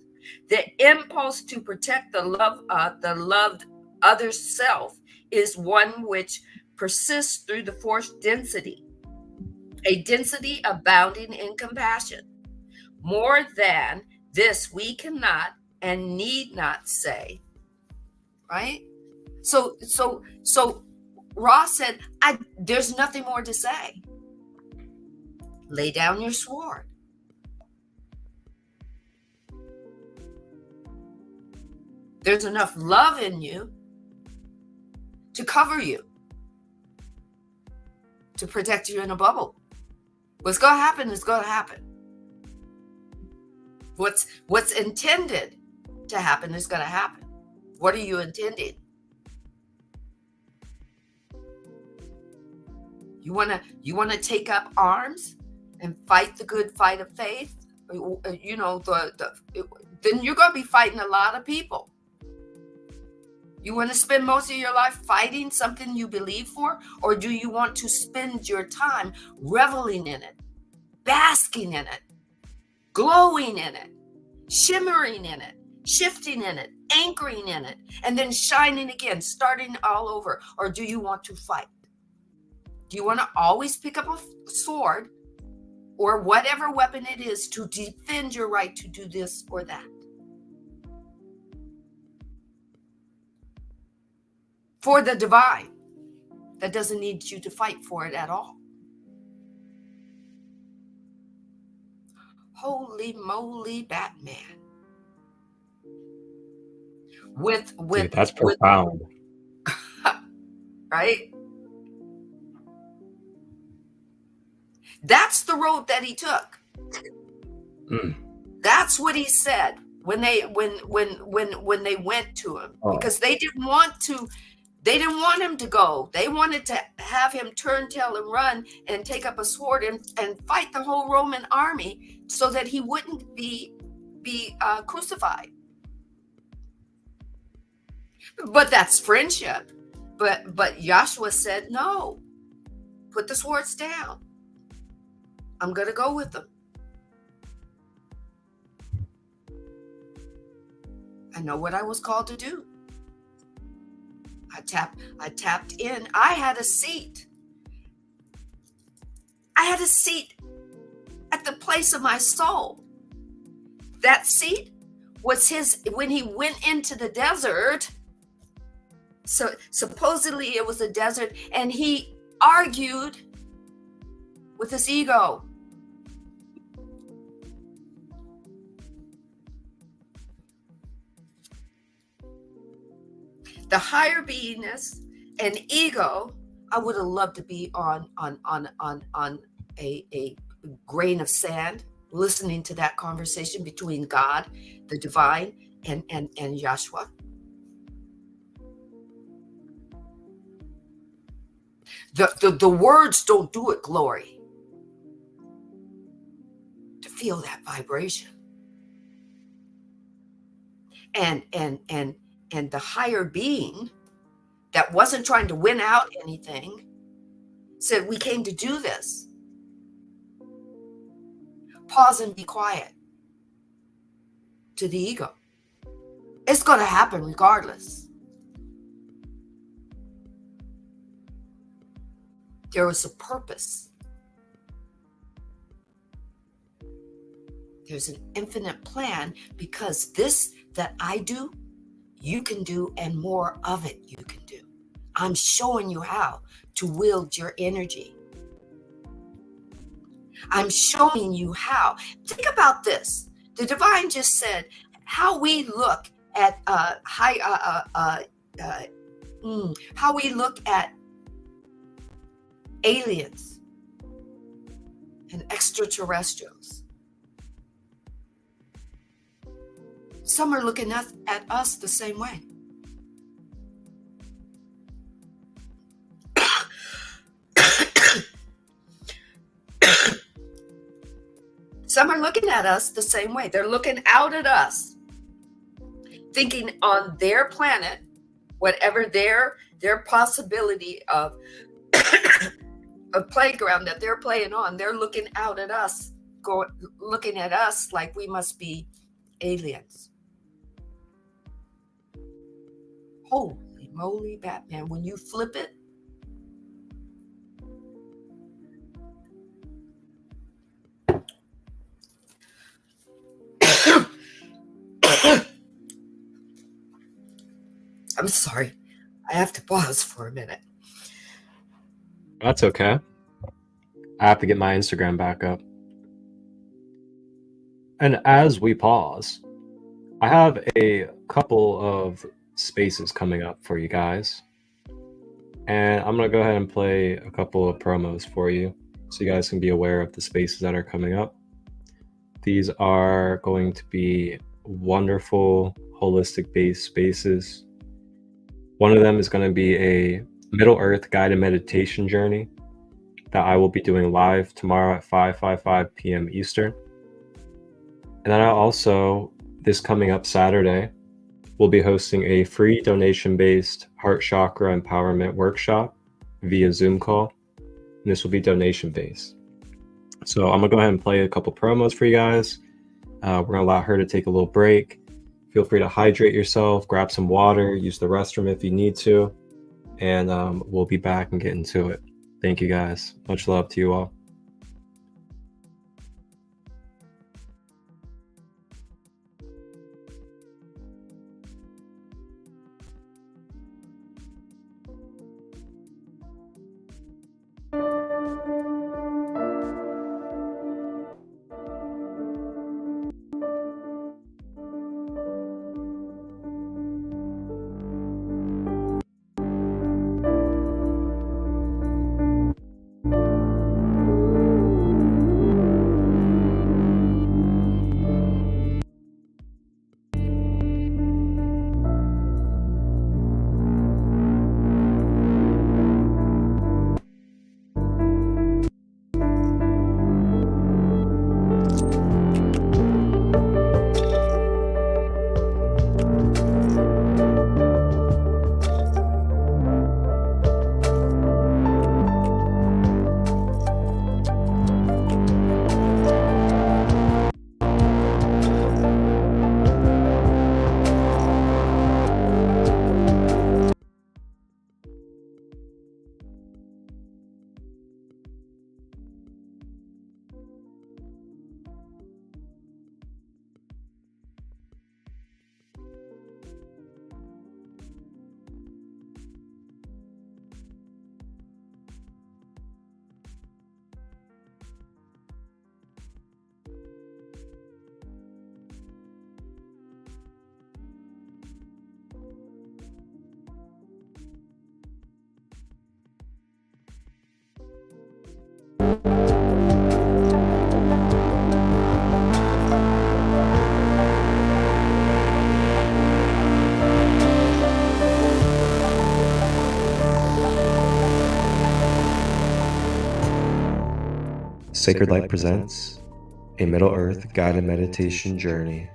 The impulse to protect the loved other self is one which persists through the fourth density, a density abounding in compassion. More than this, we cannot and need not say, right? So Ross said, there's nothing more to say. Lay down your sword. There's enough love in you to cover you, to protect you in a bubble. What's going to happen is going to happen. What's intended to happen is going to happen. What are you intending? You want to take up arms and fight the good fight of faith? You know, then you're going to be fighting a lot of people. You want to spend most of your life fighting something you believe for? Or do you want to spend your time reveling in it, basking in it, glowing in it, shimmering in it, shifting in it, anchoring in it, and then shining again, starting all over? Or do you want to fight? Do you want to always pick up a sword or whatever weapon it is to defend your right to do this or that? For the divine, that doesn't need you to fight for it at all. Holy moly, Batman. Dude, that's profound. Right? That's the road that he took. That's what he said when they went to him, because they didn't want him to go. They wanted to have him turn tail and run and take up a sword and fight the whole Roman army so that he wouldn't be crucified. But that's friendship. But Joshua said, no, put the swords down. I'm going to go with them. I know what I was called to do. I tapped in. I had a seat. I had a seat at the place of my soul. That seat was his when he went into the desert. So supposedly it was a desert, and he argued with his ego. The higher beingness and ego, I would have loved to be on a grain of sand, listening to that conversation between God, the divine, and Joshua. The words don't do it, Glory. To feel that vibration. And the higher being that wasn't trying to win out anything said, we came to do this. Pause and be quiet. To the ego. It's going to happen regardless. There was a purpose. There's an infinite plan, because this that I do, you can do, and more of it you can do. I'm showing you how to wield your energy. I'm showing you how. Think about this. The divine just said how we look at how we look at aliens and extraterrestrials. Some are looking at us the same way. Some are looking at us the same way. They're looking out at us, thinking on their planet, whatever their their possibility of a playground that they're playing on, they're looking out at us, looking at us like we must be aliens. Holy moly, Batman, when you flip it, I'm sorry, I have to pause for a minute. That's okay. I have to get my Instagram back up. And as we pause, I have a couple of spaces coming up for you guys. And I'm going to go ahead and play a couple of promos for you so you guys can be aware of the spaces that are coming up. These are going to be wonderful, holistic-based spaces. One of them is going to be a Middle Earth guided meditation journey that I will be doing live tomorrow at 5:55 p.m. Eastern. And then I also, this coming up Saturday, will be hosting a free donation-based heart chakra empowerment workshop via Zoom call. And this will be donation-based. So I'm going to go ahead and play a couple promos for you guys. We're going to allow her to take a little break. Feel free to hydrate yourself, grab some water, use the restroom if you need to. And we'll be back and get into it. Thank you guys. Much love to you all. Sacred Light presents a Middle Earth guided meditation journey,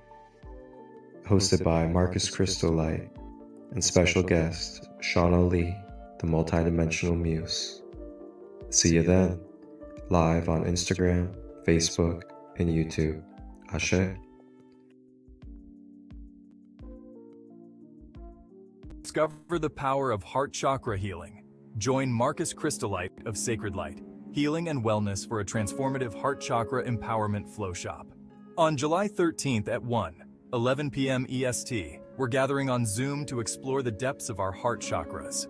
hosted by Marcus Christolight and special guest Shauna Lee, the multidimensional muse. See you then, live on Instagram, Facebook, and YouTube. Ashe. Discover the power of heart chakra healing. Join Marcus Christolight of Sacred Light, Healing and Wellness for a Transformative Heart Chakra Empowerment Flow Shop. On July 13th at 11 p.m. EST, we're gathering on Zoom to explore the depths of our heart chakras.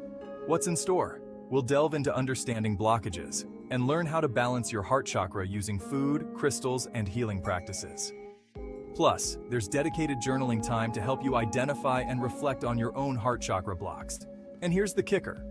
What's in store? We'll delve into understanding blockages and learn how to balance your heart chakra using food, crystals, and healing practices. Plus, there's dedicated journaling time to help you identify and reflect on your own heart chakra blocks. And here's the kicker.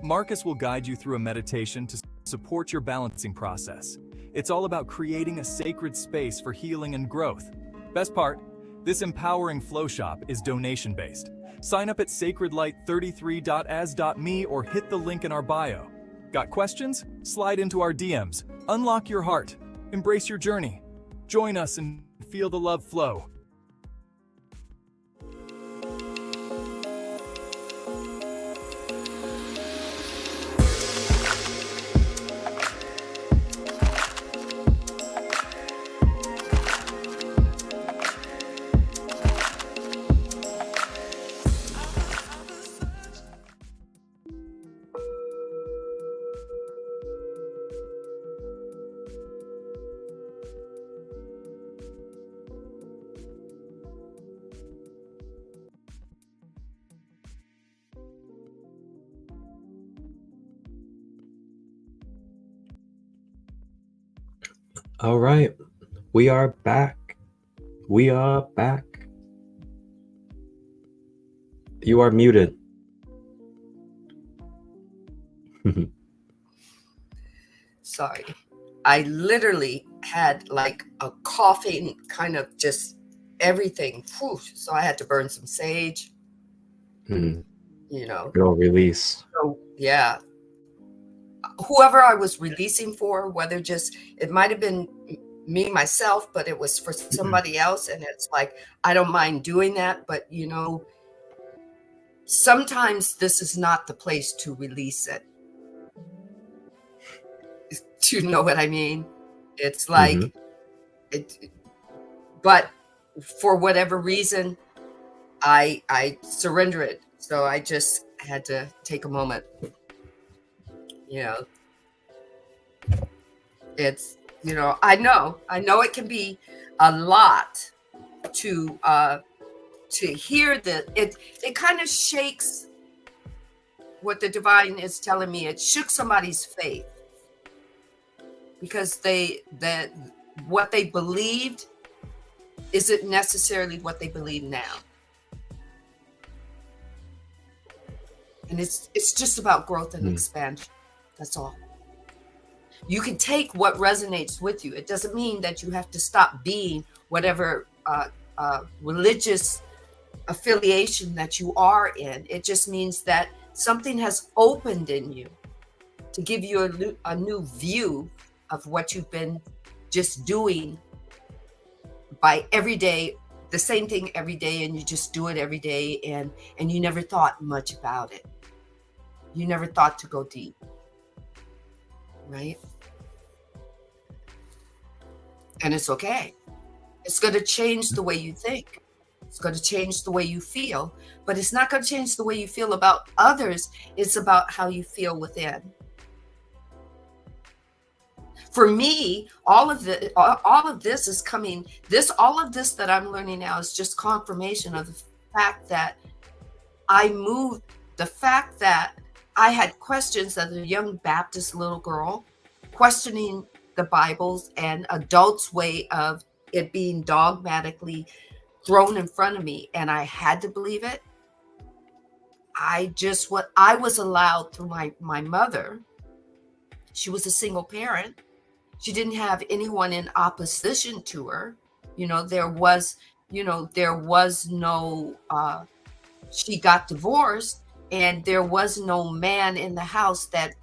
Marcus will guide you through a meditation to support your balancing process. It's all about creating a sacred space for healing and growth. Best part, this empowering flow shop is donation-based. Sign up at sacredlight33.as.me or hit the link in our bio. Got questions? Slide into our DMs. Unlock your heart. Embrace your journey. Join us and feel the love flow. All right. We are back. We are back. You are muted. Sorry. I literally had like a coughing kind of just everything. Whew. So I had to burn some sage, you know. It'll release. So, yeah. Whoever I was releasing for, whether just, it might have been me, myself, but it was for somebody else. And it's like, I don't mind doing that. But, you know, sometimes this is not the place to release it. Do you know what I mean? It's like, but for whatever reason, I surrender it. So I just had to take a moment. You know, it's, you know, I know it can be a lot to hear that. It kind of shakes what the divine is telling me. It shook somebody's faith, because what they believed isn't necessarily what they believe now. And it's just about growth and expansion. That's all. You can take what resonates with you. It doesn't mean that you have to stop being whatever religious affiliation that you are in. It just means that something has opened in you to give you a new view of what you've been just doing by every day, the same thing every day, and you just do it every day, and you never thought much about it. You never thought to go deep, right? And it's okay. It's going to change the way you think. It's going to change the way you feel, but it's not going to change the way you feel about others. It's about how you feel within. For me, all of this is coming. All of this that I'm learning now is just confirmation of the fact that I moved. The fact that I had questions as a young Baptist little girl, questioning the Bibles and adults' way of it being dogmatically thrown in front of me, and I had to believe it. What I was allowed through my mother. She was a single parent. She didn't have anyone in opposition to her. There was no, she got divorced, and there was no man in the house that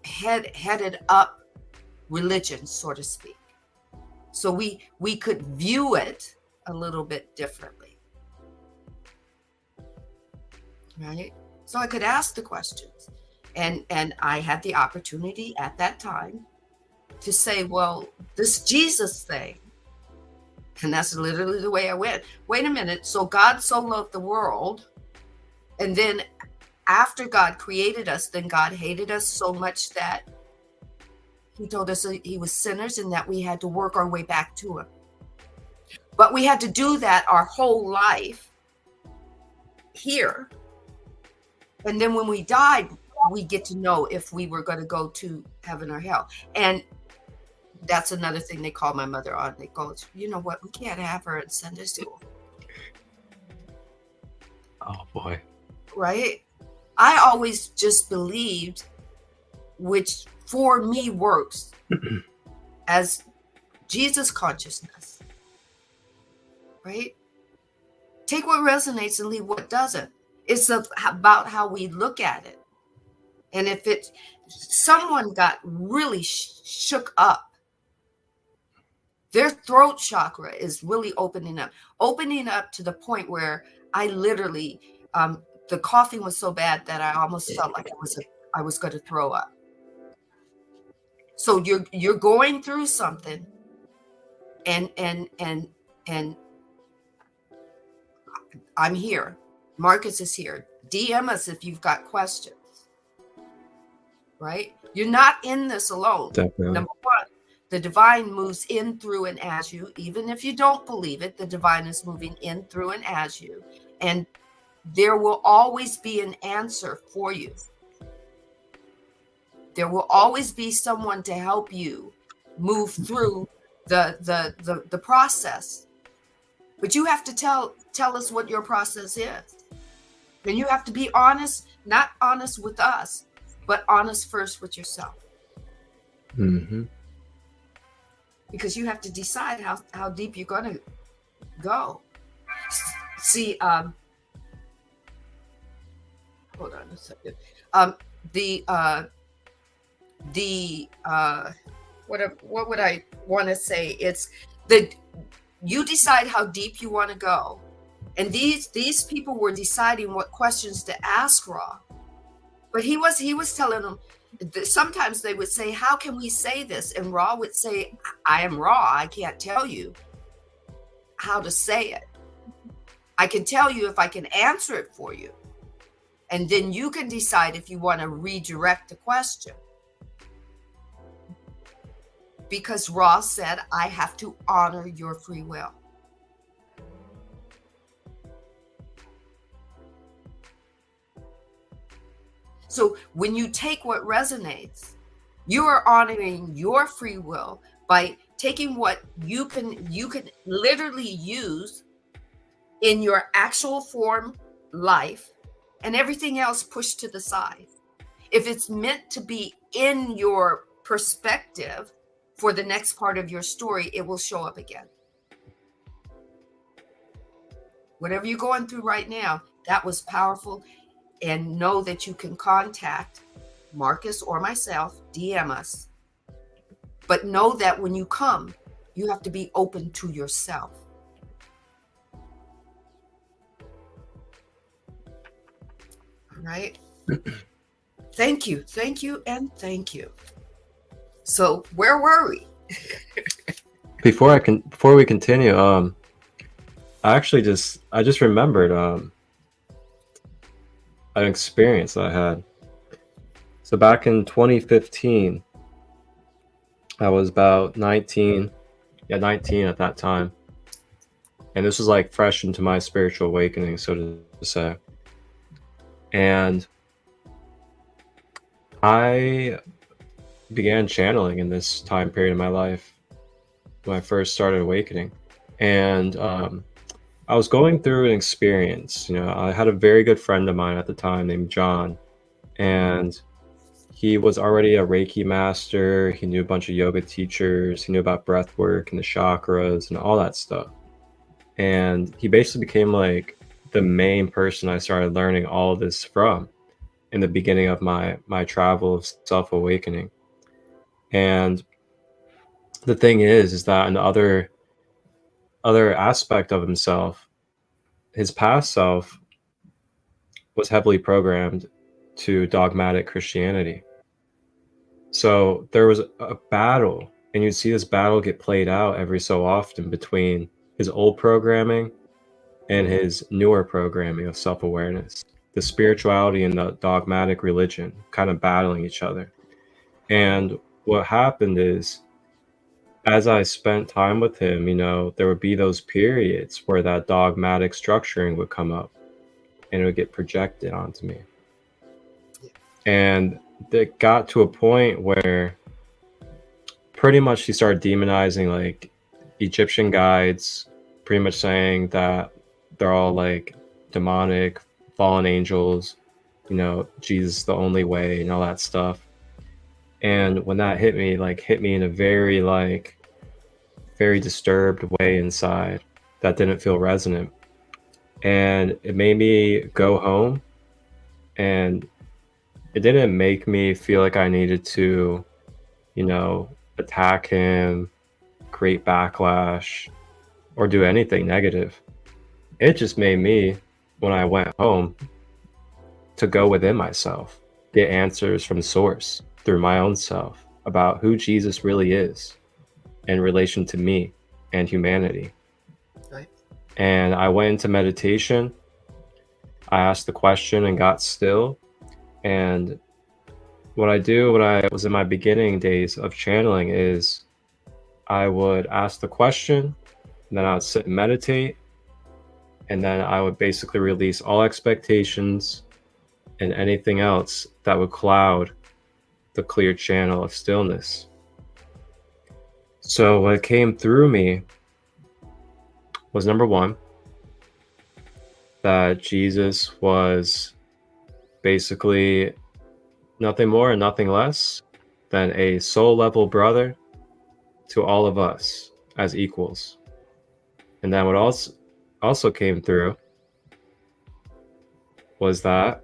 headed up religion, so to speak. So we could view it a little bit differently, right? So I could ask the questions, and I had the opportunity at that time to say, well, this Jesus thing, and that's literally the way I went. Wait a minute. So God so loved the world, and then after God created us, then God hated us so much that he told us he was sinners and that we had to work our way back to him. But we had to do that our whole life here. And then when we died, we get to know if we were going to go to heaven or hell. And that's another thing they call my mother on. They go, you know what? We can't have her in Sunday school. Oh, boy. Right? I always just believed, which for me works as Jesus consciousness. Right? Take what resonates and leave what doesn't. It's about how we look at it. And if someone got really shook up, their throat chakra is really opening up to the point where I literally, the coughing was so bad that I almost felt like I was going to throw up. So you're going through something, and I'm here. Marcus is here. DM us if you've got questions. Right? You're not in this alone. Definitely. Number one, the divine moves in, through, and as you. Even if you don't believe it, the divine is moving in, through, and as you. And there will always be an answer for you. There will always be someone to help you move through the process. But you have to tell us what your process is. And you have to be honest, not honest with us, but honest first with yourself. Mm-hmm. Because you have to decide how deep you're going to go. See, hold on a second. What would I want to say? It's that you decide how deep you want to go. And these people were deciding what questions to ask Ra. But he was telling them, sometimes they would say, how can we say this? And Ra would say, I am Ra. I can't tell you how to say it. I can tell you if I can answer it for you. And then you can decide if you want to redirect the question. Because Ra said, I have to honor your free will. So when you take what resonates, you are honoring your free will by taking what you can literally use in your actual form life, and everything else pushed to the side. If it's meant to be in your perspective for the next part of your story, it will show up again. Whatever you're going through right now, that was powerful. And know that you can contact Marcus or myself, DM us. But know that when you come, you have to be open to yourself. All right. Thank you, and thank you. So where were we? Before we continue, I just remembered an experience that I had. So back in 2015, I was about 19 at that time. And this was like fresh into my spiritual awakening, so to say. And I began channeling in this time period of my life when I first started awakening. And I was going through an experience. I had a very good friend of mine at the time named John, and he was already a Reiki master. He knew a bunch of yoga teachers. He knew about breath work and the chakras and all that stuff. And he basically became like the main person I started learning all of this from in the beginning of my travel of self-awakening. And the thing is that an other aspect of himself, his past self, was heavily programmed to dogmatic Christianity. So there was a battle, and you'd see this battle get played out every so often between his old programming and his newer programming of self-awareness, the spirituality and the dogmatic religion kind of battling each other. And what happened is, as I spent time with him, there would be those periods where that dogmatic structuring would come up and it would get projected onto me. And it got to a point where pretty much he started demonizing like Egyptian guides, pretty much saying that they're all like demonic, fallen angels, Jesus is the only way and all that stuff. And when that hit me in a very disturbed way inside that didn't feel resonant. And it made me go home, and it didn't make me feel like I needed to, attack him, create backlash, or do anything negative. It just made me, when I went home, to go within myself, get answers from source through my own self about who Jesus really is in relation to me and humanity. Right. And I went into meditation. I asked the question and got still. And what I do when I was in my beginning days of channeling is I would ask the question, and then I would sit and meditate, and then I would basically release all expectations and anything else that would cloud the clear channel of stillness. So what came through me was, number one, that Jesus was basically nothing more and nothing less than a soul level brother to all of us as equals. And then what also came through was that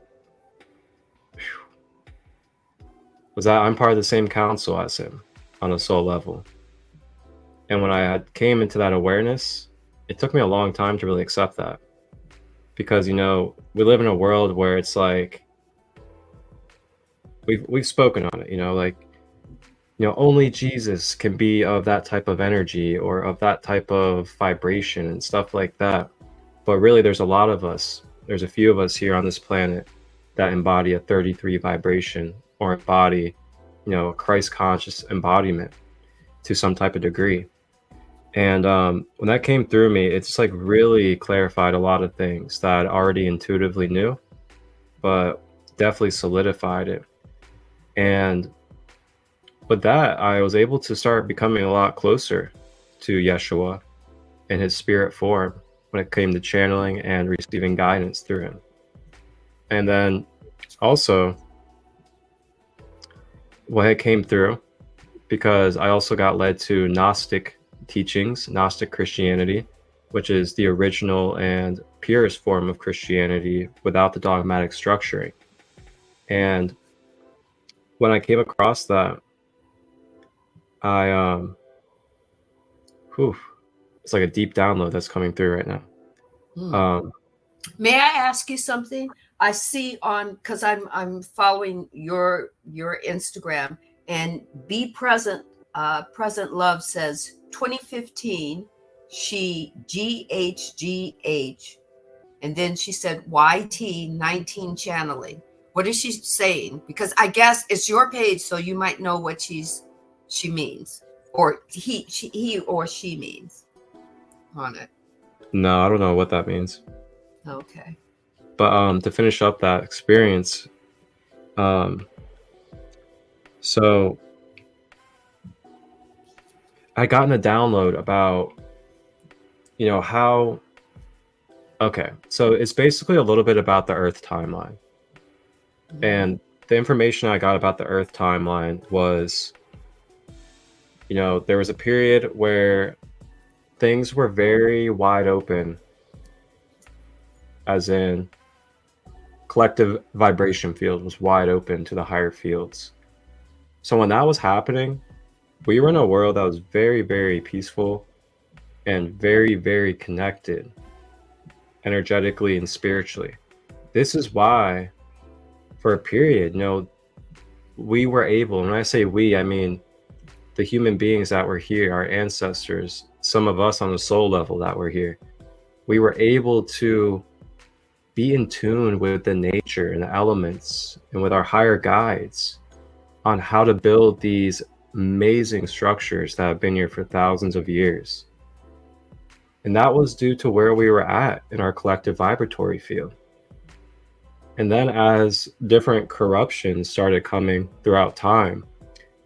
I'm part of the same council as him on a soul level. And when I came into that awareness, it took me a long time to really accept that. Because, you know, we live in a world where it's like, we've spoken on it, you know, like, you know, only Jesus can be of that type of energy or of that type of vibration and stuff like that. But really, there's a lot of us. There's a few of us here on this planet that embody a 33 vibration or embody, you know, a Christ conscious embodiment to some type of degree. And when that came through me, it's just like really clarified a lot of things that I already intuitively knew, but definitely solidified it. And with that, I was able to start becoming a lot closer to Yeshua in his spirit form when it came to channeling and receiving guidance through him. And then also, what had came through, because I also got led to Gnostic teachings, Gnostic Christianity, which is the original and purest form of Christianity without the dogmatic structuring. And when I came across that, it's like a deep download that's coming through right now. May I ask you something? I see on, because I'm following your Instagram, and Be Present, Present Love says 2015, she GHGH, and then she said YT19 channeling. What is she saying? Because I guess it's your page, so you might know what she means, or he or she means on it. No, I don't know what that means. Okay. But to finish up that experience, so I gotten a download about, you know, how, okay, so it's basically a little bit about the Earth timeline. And the information I got about the Earth timeline was, you know, there was a period where things were very wide open, as in collective vibration field was wide open to the higher fields. So when that was happening, we were in a world that was very, very peaceful and very, very connected energetically and spiritually. This is why, for a period, you know, we were able, and when I say we, I mean the human beings that were here, our ancestors, some of us on the soul level that were here, we were able to be in tune with the nature and the elements and with our higher guides on how to build these amazing structures that have been here for thousands of years. And that was due to where we were at in our collective vibratory field. And then as different corruptions started coming throughout time,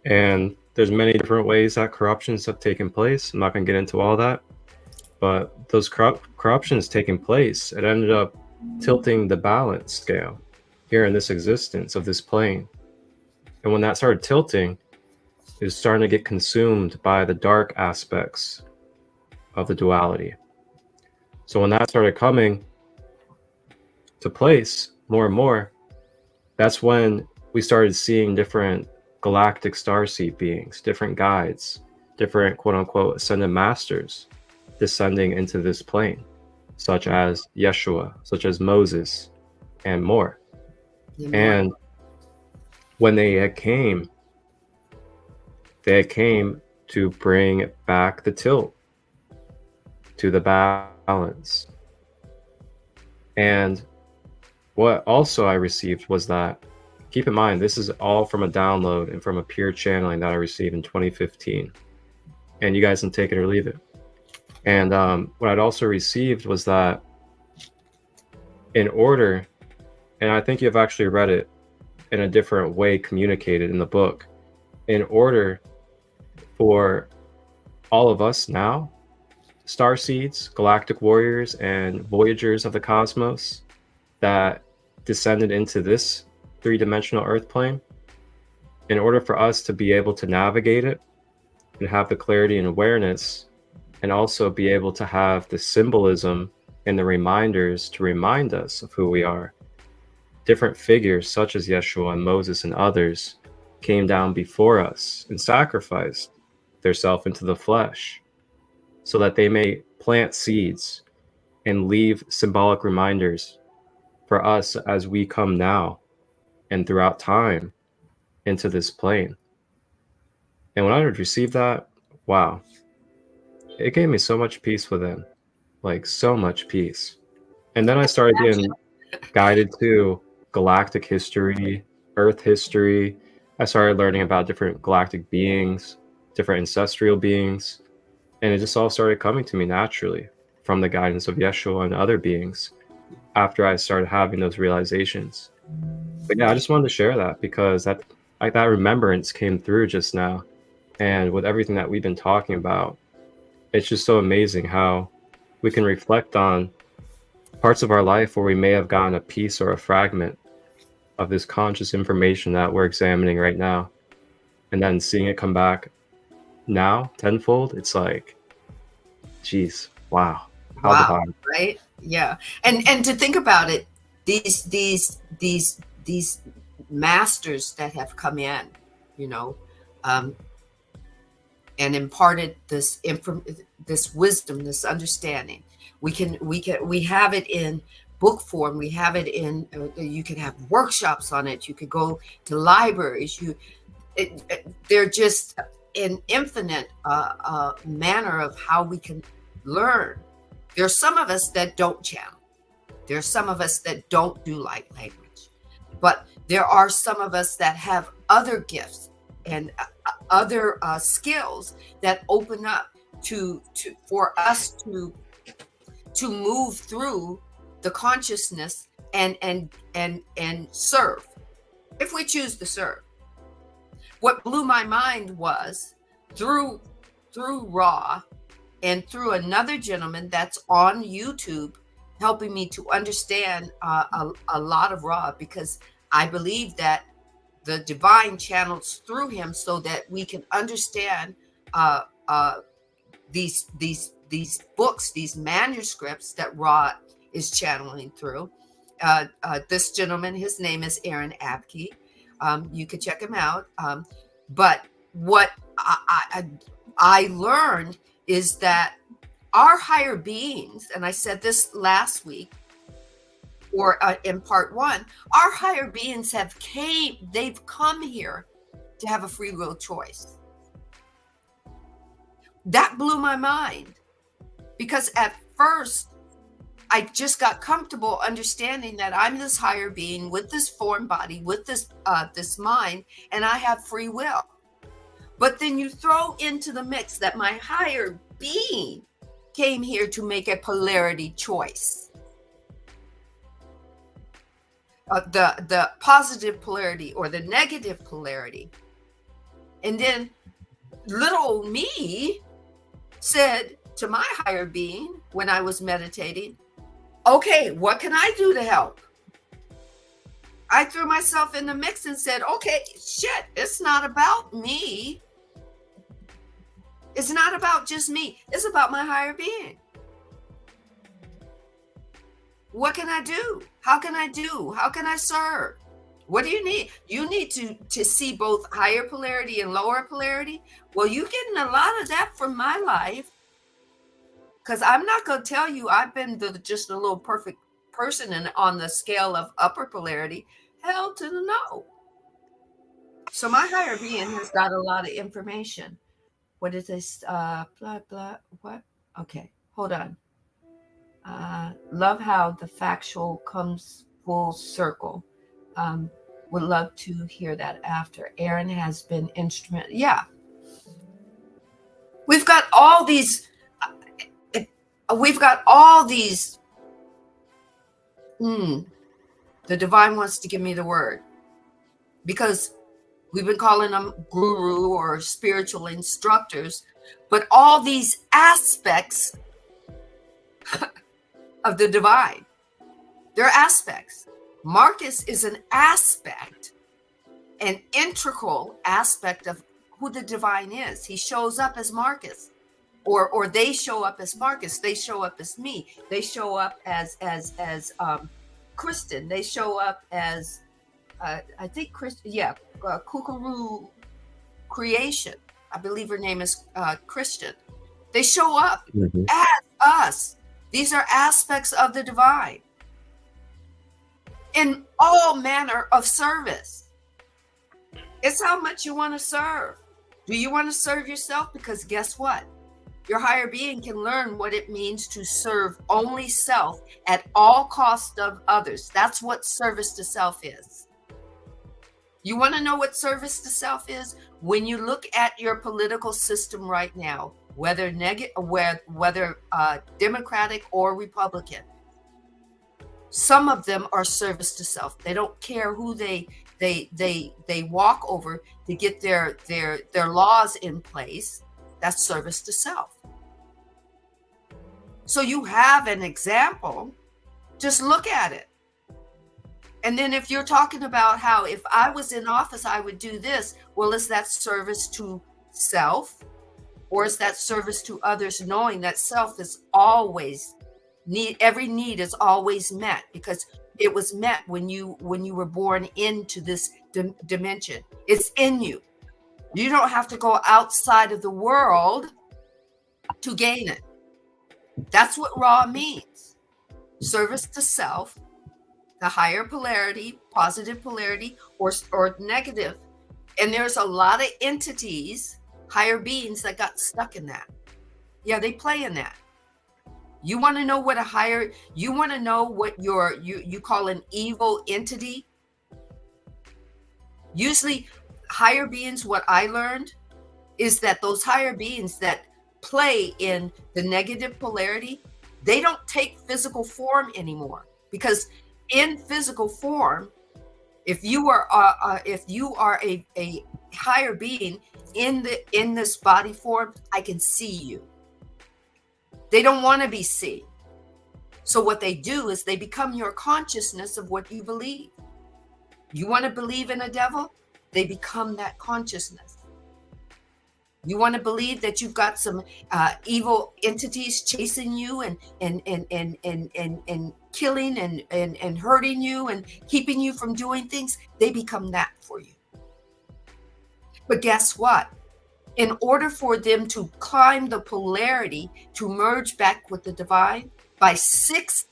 and there's many different ways that corruptions have taken place. I'm not going to get into all that, but those corruptions taking place, it ended up tilting the balance scale here in this existence of this plane. And when that started tilting, it was starting to get consumed by the dark aspects of the duality. So when that started coming to place more and more, that's when we started seeing different galactic starseed beings, different guides, different quote unquote ascended masters descending into this plane, such as Yeshua, such as Moses, and more. And when they had came to bring back the tilt to the balance. And what also I received was that, keep in mind, this is all from a download and from a pure channeling that I received in 2015. And you guys can take it or leave it. And what I'd also received was that in order, and I think you've actually read it in a different way communicated in the book, in order for all of us now, starseeds, galactic warriors, and voyagers of the cosmos that descended into this three-dimensional Earth plane, in order for us to be able to navigate it and have the clarity and awareness, and also be able to have the symbolism and the reminders to remind us of who we are. Different figures such as Yeshua and Moses and others came down before us and sacrificed theirself into the flesh so that they may plant seeds and leave symbolic reminders for us as we come now and throughout time into this plane. And when I received that, wow, it gave me so much peace within, like so much peace. And then I started getting guided to galactic history, Earth history. I started learning about different galactic beings, different ancestral beings, and it just all started coming to me naturally from the guidance of Yeshua and other beings after I started having those realizations. But yeah, I just wanted to share that because that remembrance came through just now. And with everything that we've been talking about, it's just so amazing how we can reflect on parts of our life where we may have gotten a piece or a fragment of this conscious information that we're examining right now. And then seeing it come back now tenfold, it's like, geez, wow. How divine. Right? Yeah. And to think about it, these masters that have come in, you know, and imparted this wisdom, this understanding. We have it in book form. We have it in. You can have workshops on it. You could go to libraries. They're just an infinite manner of how we can learn. There's some of us that don't channel. There's some of us that don't do light language, but there are some of us that have other gifts and other skills that open up for us to move through the consciousness and serve, if we choose to serve. What blew my mind was through Ra and through another gentleman that's on YouTube helping me to understand a lot of Ra, because I believe that the divine channels through him so that we can understand these books, these manuscripts that Ra is channeling through. This gentleman, his name is Aaron Abke. You could check him out. But what I learned is that our higher beings, and I said this last week, or in part one, our higher beings they've come here to have a free will choice. That blew my mind, because at first I just got comfortable understanding that I'm this higher being with this form body, with this mind, and I have free will. But then you throw into the mix that my higher being came here to make a polarity choice. The positive polarity or the negative polarity. And then little old me said to my higher being when I was meditating, okay, what can I do to help? I threw myself in the mix and said, okay, shit, it's not about me. It's not about just me. It's about my higher being. What can I do? How can I do? How can I serve? What do you need? You need to see both higher polarity and lower polarity. Well, you're getting a lot of that from my life, because I'm not going to tell you I've been just a little perfect person and on the scale of upper polarity. Hell to the no. So my higher being has got a lot of information. What is this? Blah, blah, what? Okay, hold on. Love how the factual comes full circle. Would love to hear that after. Aaron has been instrumental. Yeah. We've got all these. The divine wants to give me the word, because We've been calling them guru or spiritual instructors, but all these aspects of the divine, they're aspects. Marcus is an aspect, an integral aspect of who the divine is. He shows up as Marcus, or they show up as Marcus. They show up as me. They show up as Kristen. They show up as I think Kristen. Yeah, Kukuru Creation. I believe her name is Christian. They show up as us. These are aspects of the divine in all manner of service. It's how much you want to serve. Do you want to serve yourself? Because guess what? Your higher being can learn what it means to serve only self at all cost of others. That's what service to self is. You want to know what service to self is? When you look at your political system right now, whether Democratic or Republican, some of them are service to self. They don't care who they walk over to get their laws in place. That's service to self. So you have an example. Just look at it. And then if you're talking about how if I was in office, I would do this. Well, is that service to self? Or is that service to others, knowing that self is always every need is always met, because it was met when you were born into this dimension. It's in you. You don't have to go outside of the world to gain it. That's what Ra means. Service to self, the higher polarity, positive polarity, or negative. And there's a lot of entities, higher beings, that got stuck in that. Yeah, they play in that. You want to know what you want to know what you call an evil entity? Usually higher beings, what I learned is that those higher beings that play in the negative polarity, they don't take physical form anymore, because in physical form, if you are a higher being in this body form, I can see you. They don't want to be seen. So what they do is they become your consciousness of what you believe. You want to believe in a devil? They become that consciousness. You want to believe that you've got some evil entities chasing you and killing and hurting you and keeping you from doing things? They become that for you. But guess what? In order for them to climb the polarity, to merge back with the divine, by 6th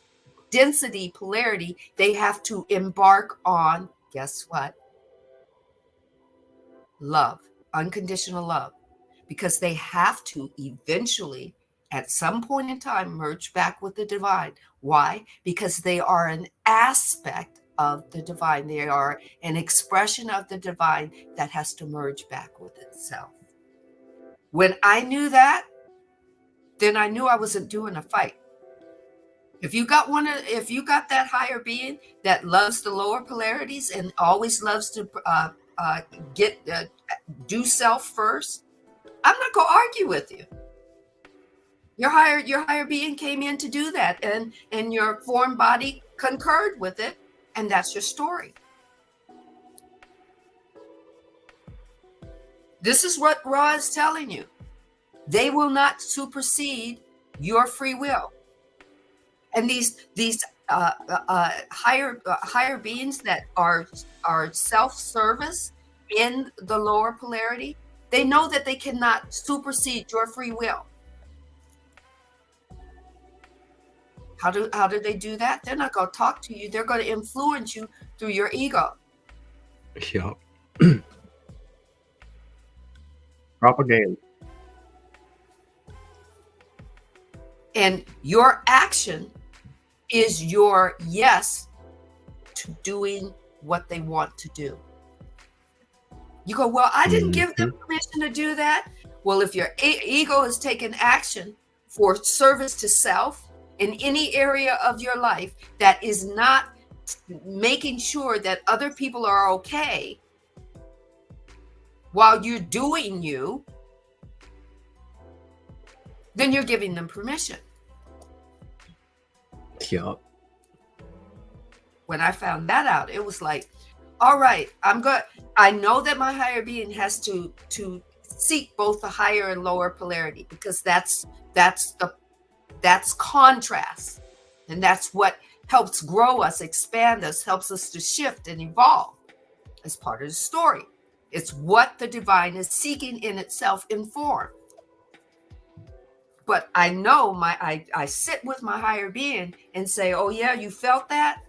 density polarity, they have to embark on, guess what? Love, unconditional love. Because they have to eventually, at some point in time, merge back with the divine. Why? Because they are an aspect of the divine. They are an expression of the divine that has to merge back with itself. When I knew that, then I knew I wasn't doing a fight. If you got that higher being that loves the lower polarities and always loves to do self first, I'm not going to argue with you. Your higher being came in to do that, and your form body concurred with it, and that's your story. This is what Ra is telling you. They will not supersede your free will. And these higher beings that are self-service in the lower polarity, they know that they cannot supersede your free will. How do they do that? They're not going to talk to you. They're going to influence you through your ego. Yeah. Propaganda. And your action is your yes to doing what they want to do. You go, well, I didn't give them permission to do that. Well, if your ego has taken action for service to self in any area of your life that is not making sure that other people are okay, while you're doing you, then you're giving them permission. Yup. When I found that out, it was like, all right, I know that my higher being has to seek both the higher and lower polarity, because that's contrast, and that's what helps grow us, expand us, helps us to shift and evolve as part of the story. It's what the divine is seeking in itself in form. But I know I sit with my higher being and say, oh yeah, you felt that?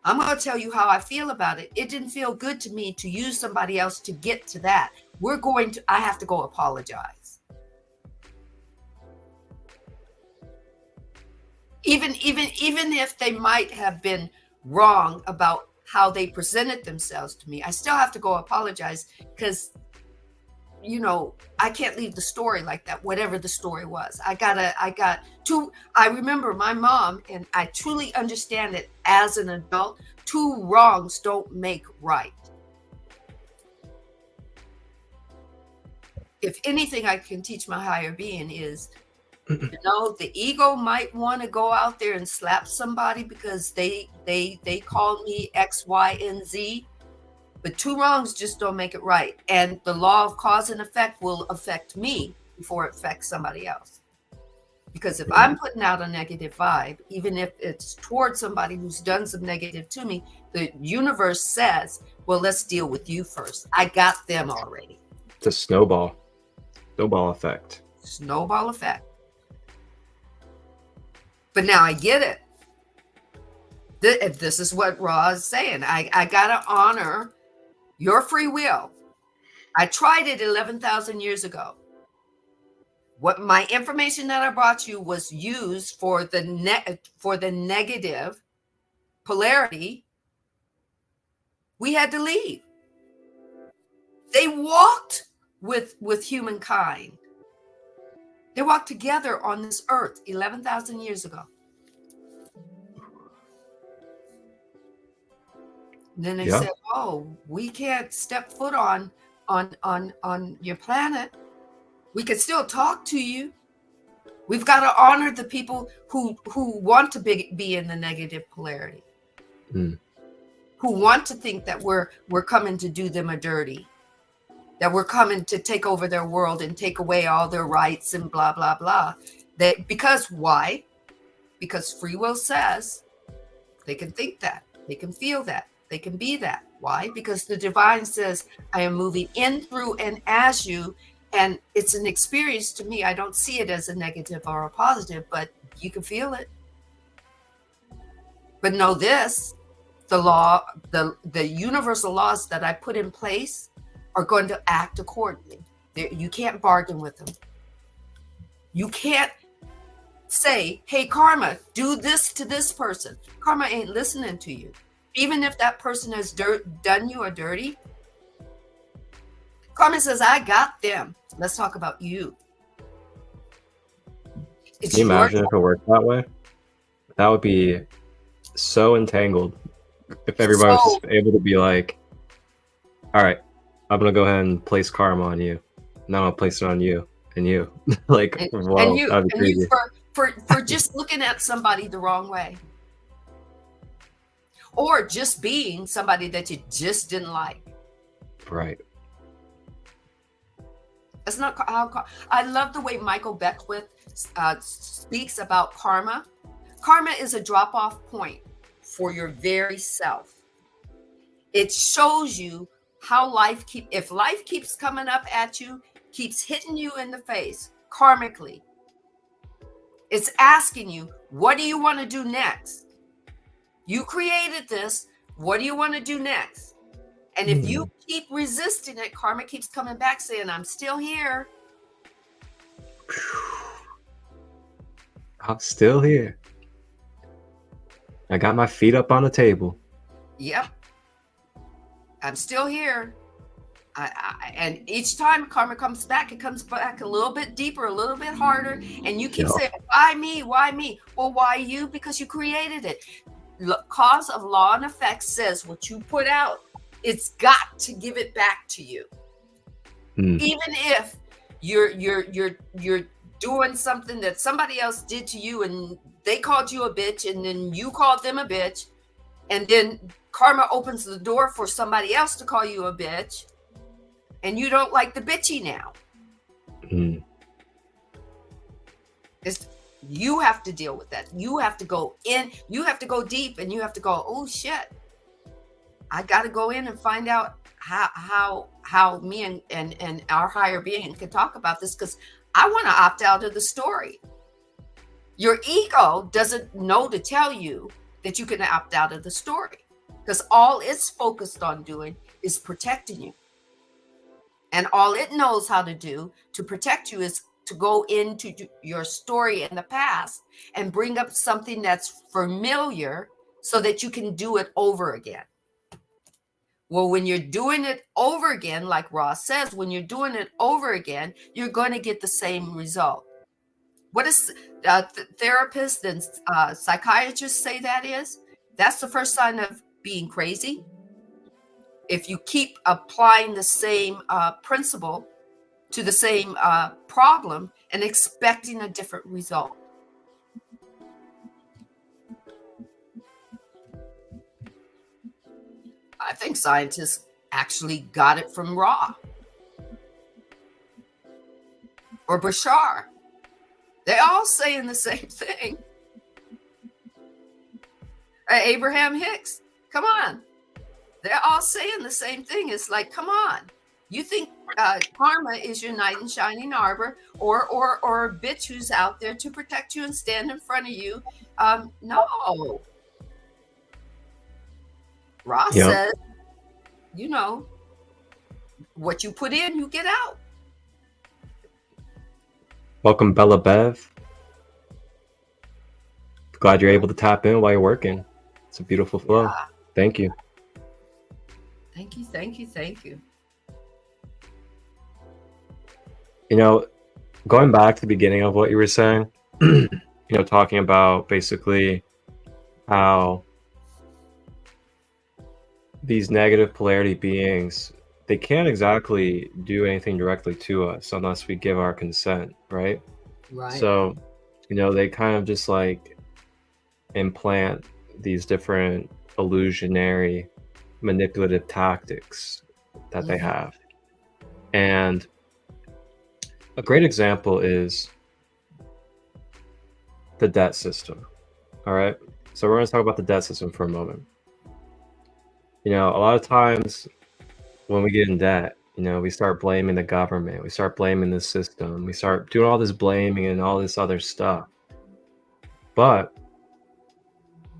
I'm going to tell you how I feel about it. It didn't feel good to me to use somebody else to get to that. I have to go apologize. Even if they might have been wrong about how they presented themselves to me, I still have to go apologize, because I can't leave the story like that, whatever the story was. I remember my mom, and I truly understand it as an adult, 2 wrongs don't make right. If anything I can teach my higher being is, the ego might want to go out there and slap somebody because they called me X, Y, and Z. But 2 wrongs just don't make it right. And the law of cause and effect will affect me before it affects somebody else. Because if I'm putting out a negative vibe, even if it's towards somebody who's done some negative to me, the universe says, well, let's deal with you first. I got them already. It's a snowball effect. Snowball effect. But now I get it. This is what Ra is saying. I got to honor your free will. I tried it 11,000 years ago. What my information that I brought you was used for the negative polarity. We had to leave. They walked with humankind. They walked together on this earth 11,000 years ago. And then they said, "Oh, we can't step foot on your planet. We can still talk to you. We've got to honor the people who want to be in the negative polarity, who want to think that we're coming to do them a dirty, that we're coming to take over their world and take away all their rights and blah blah blah." Because why? Because free will says they can think that, they can feel that. They can be that. Why? Because the divine says, I am moving in, through, and as you, and it's an experience to me. I don't see it as a negative or a positive, but you can feel it. But know this, the law, the universal laws that I put in place are going to act accordingly. You can't bargain with them. You can't say, hey, karma, do this to this person. Karma ain't listening to you. Even if that person has done you a dirty, karma says, I got them. Let's talk about you. Can you imagine if it worked that way? That would be so entangled. If everybody was just able to be like, all right, I'm going to go ahead and place karma on you. Now I'll place it on you and you. Like, whoa, and you for just looking at somebody the wrong way. Or just being somebody that you just didn't like. Right. That's not how. I love the way Michael Beckwith speaks about karma. Karma is a drop-off point for your very self. It shows you how if life keeps coming up at you, keeps hitting you in the face karmically, it's asking you, what do you want to do next? You created this. What do you want to do next? And if you keep resisting it, karma keeps coming back saying, I'm still here. I'm still here. I got my feet up on the table. Yep. I'm still here. And each time karma comes back, it comes back a little bit deeper, a little bit harder. And you keep saying, why me? Why me? Well, why you? Because you created it. Cause of law and effect says what you put out it's got to give it back to you. Mm. Even if you're doing something that somebody else did to you and they called you a bitch and then you called them a bitch, and then karma opens the door for somebody else to call you a bitch, and you don't like the bitchy now. Mm. You have to deal with that. You have to go in, you have to go deep, and you have to go, oh shit, I got to go in and find out how me and our higher being can talk about this, because I want to opt out of the story. Your ego doesn't know to tell you that you can opt out of the story, because all it's focused on doing is protecting you. And all it knows how to do to protect you is to go into your story in the past and bring up something that's familiar so that you can do it over again. Well, when you're doing it over again, like Ross says, when you're doing it over again, you're going to get the same result. What does therapists and psychiatrists say that is? That's the first sign of being crazy. If you keep applying the same principle to the same problem and expecting a different result. I think scientists actually got it from Ra or Bashar. They all saying the same thing. Abraham Hicks, come on. They're all saying the same thing. It's like, come on. You think karma is your knight in shining arbor, or a bitch who's out there to protect you and stand in front of you? No. Ross says, you know, what you put in, you get out. Welcome, Bella Bev. Glad you're able to tap in while you're working. It's a beautiful flow. Yeah. Thank you. Thank you, thank you, thank you. You know, going back to the beginning of what you were saying, you know, talking about basically how these negative polarity beings, they can't exactly do anything directly to us unless we give our consent, right? Right. So, you know, they kind of just like implant these different illusionary, manipulative tactics that they have. And a great example is the debt system. All right. So we're going to talk about the debt system for a moment. You know, a lot of times when we get in debt, you know, we start blaming the government, we start blaming the system, we start doing all this blaming and all this other stuff. But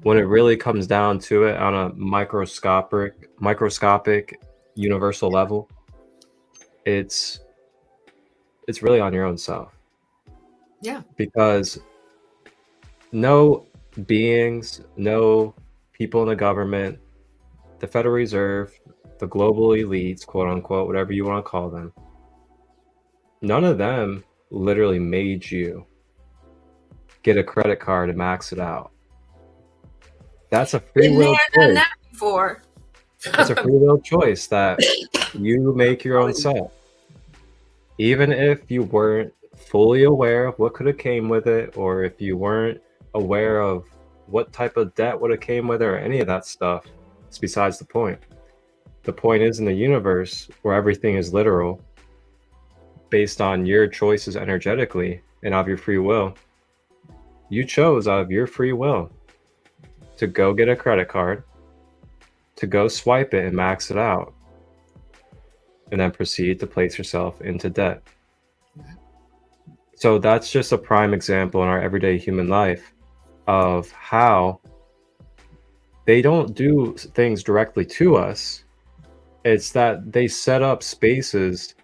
when it really comes down to it on a microscopic universal level, it's really on your own self. Yeah. Because no beings, no people in the government, the Federal Reserve, the global elites, quote unquote, whatever you want to call them, none of them literally made you get a credit card and max it out. That's a free will choice. It's a free will choice that you make your own self. Even if you weren't fully aware of what could have came with it, or if you weren't aware of what type of debt would have came with it, or any of that stuff, it's besides the point. The point is, in the universe where everything is literal, based on your choices energetically and of your free will, you chose out of your free will to go get a credit card, to go swipe it and max it out, and then proceed to place yourself into debt. So that's just a prime example in our everyday human life of how they don't do things directly to us. It's that they set up spaces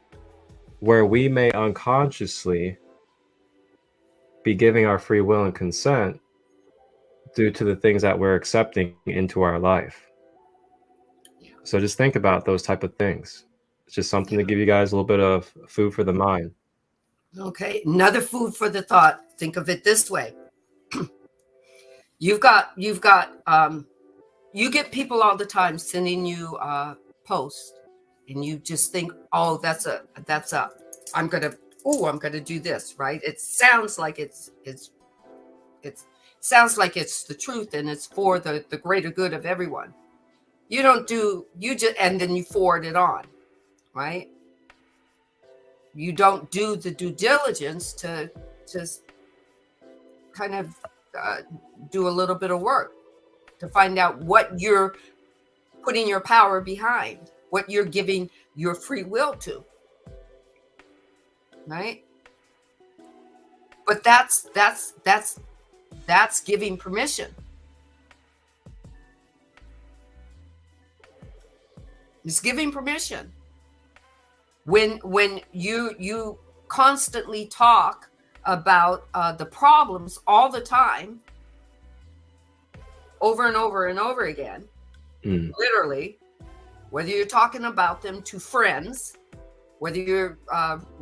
where we may unconsciously be giving our free will and consent due to the things that we're accepting into our life. So just think about those type of things. It's just something to give you guys a little bit of food for the mind. Okay, another food for the thought. Think of it this way. You get people all the time sending you post and you just think, oh, I'm gonna do this, right? It sounds like it's sounds like it's the truth and it's for the greater good of everyone. And then you forward it on, right? You don't do the due diligence to kind of do a little bit of work to find out what you're putting your power behind, what you're giving your free will to, right? But that's giving permission. It's giving permission. When you constantly talk about the problems all the time, over and over and over again, literally, whether you're talking about them to friends, whether you're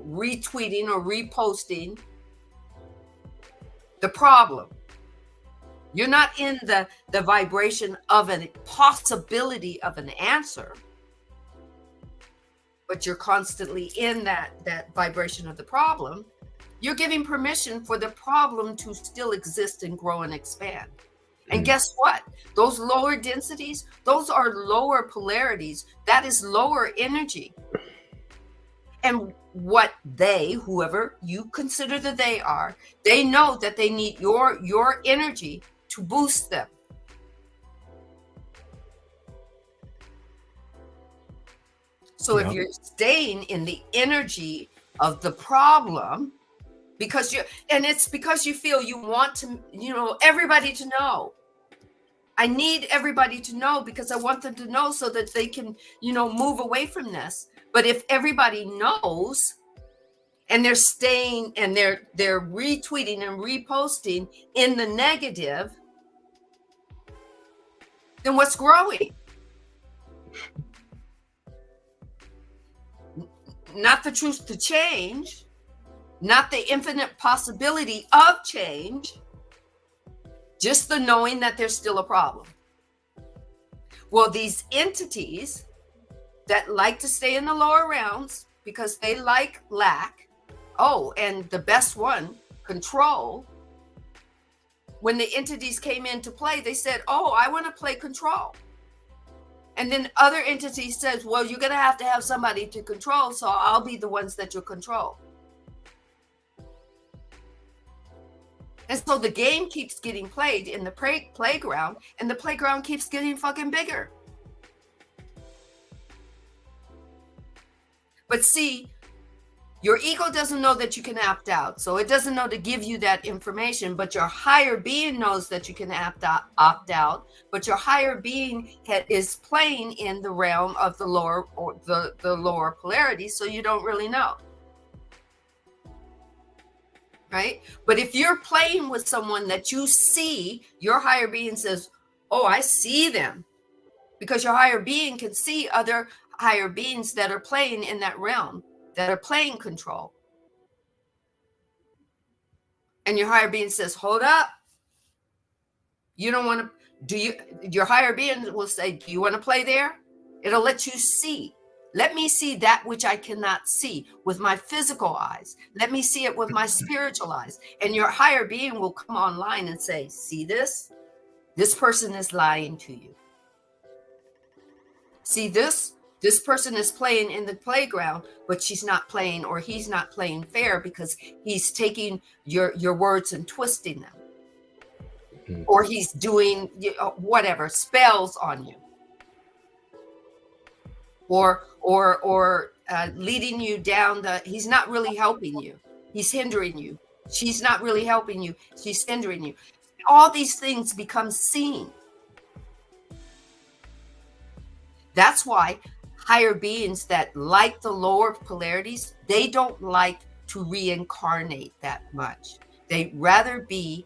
retweeting or reposting the problem, you're not in the vibration of a possibility of an answer, but you're constantly in that vibration of the problem. You're giving permission for the problem to still exist and grow and expand. And guess what? Those lower densities, those are lower polarities. That is lower energy. And what whoever you consider that they are, they know that they need your energy to boost them. So if you're staying in the energy of the problem, it's because you feel you want to, everybody to know. I need everybody to know because I want them to know so that they can, move away from this. But if everybody knows and they're staying and they're retweeting and reposting in the negative, then what's growing? Not the truth to change, not the infinite possibility of change, just the knowing that there's still a problem. Well, these entities that like to stay in the lower realms because they like lack, and the best one, control. When the entities came into play, they said, I want to play control. And then other entities says, well, you're going to have somebody to control, so I'll be the ones that you control. And so the game keeps getting played in the playground, and the playground keeps getting fucking bigger. But see, your ego doesn't know that you can opt out. So it doesn't know to give you that information, but your higher being knows that you can opt out. But your higher being is playing in the realm of the lower or the lower polarity, so you don't really know. Right? But if you're playing with someone that you see, your higher being says, I see them. Because your higher being can see other higher beings that are playing in that realm, that are playing control. And your higher being says, hold up. You don't want to, your higher being will say, do you want to play there? It'll let you see. Let me see that which I cannot see with my physical eyes. Let me see it with my spiritual eyes. And your higher being will come online and say, see this? This person is lying to you. See this? This person is playing in the playground, but she's not playing, or he's not playing fair because he's taking your words and twisting them. Or he's doing whatever, spells on you. Or leading you down he's not really helping you. He's hindering you. She's not really helping you. She's hindering you. All these things become seen. That's why higher beings that like the lower polarities, they don't like to reincarnate that much. They'd rather be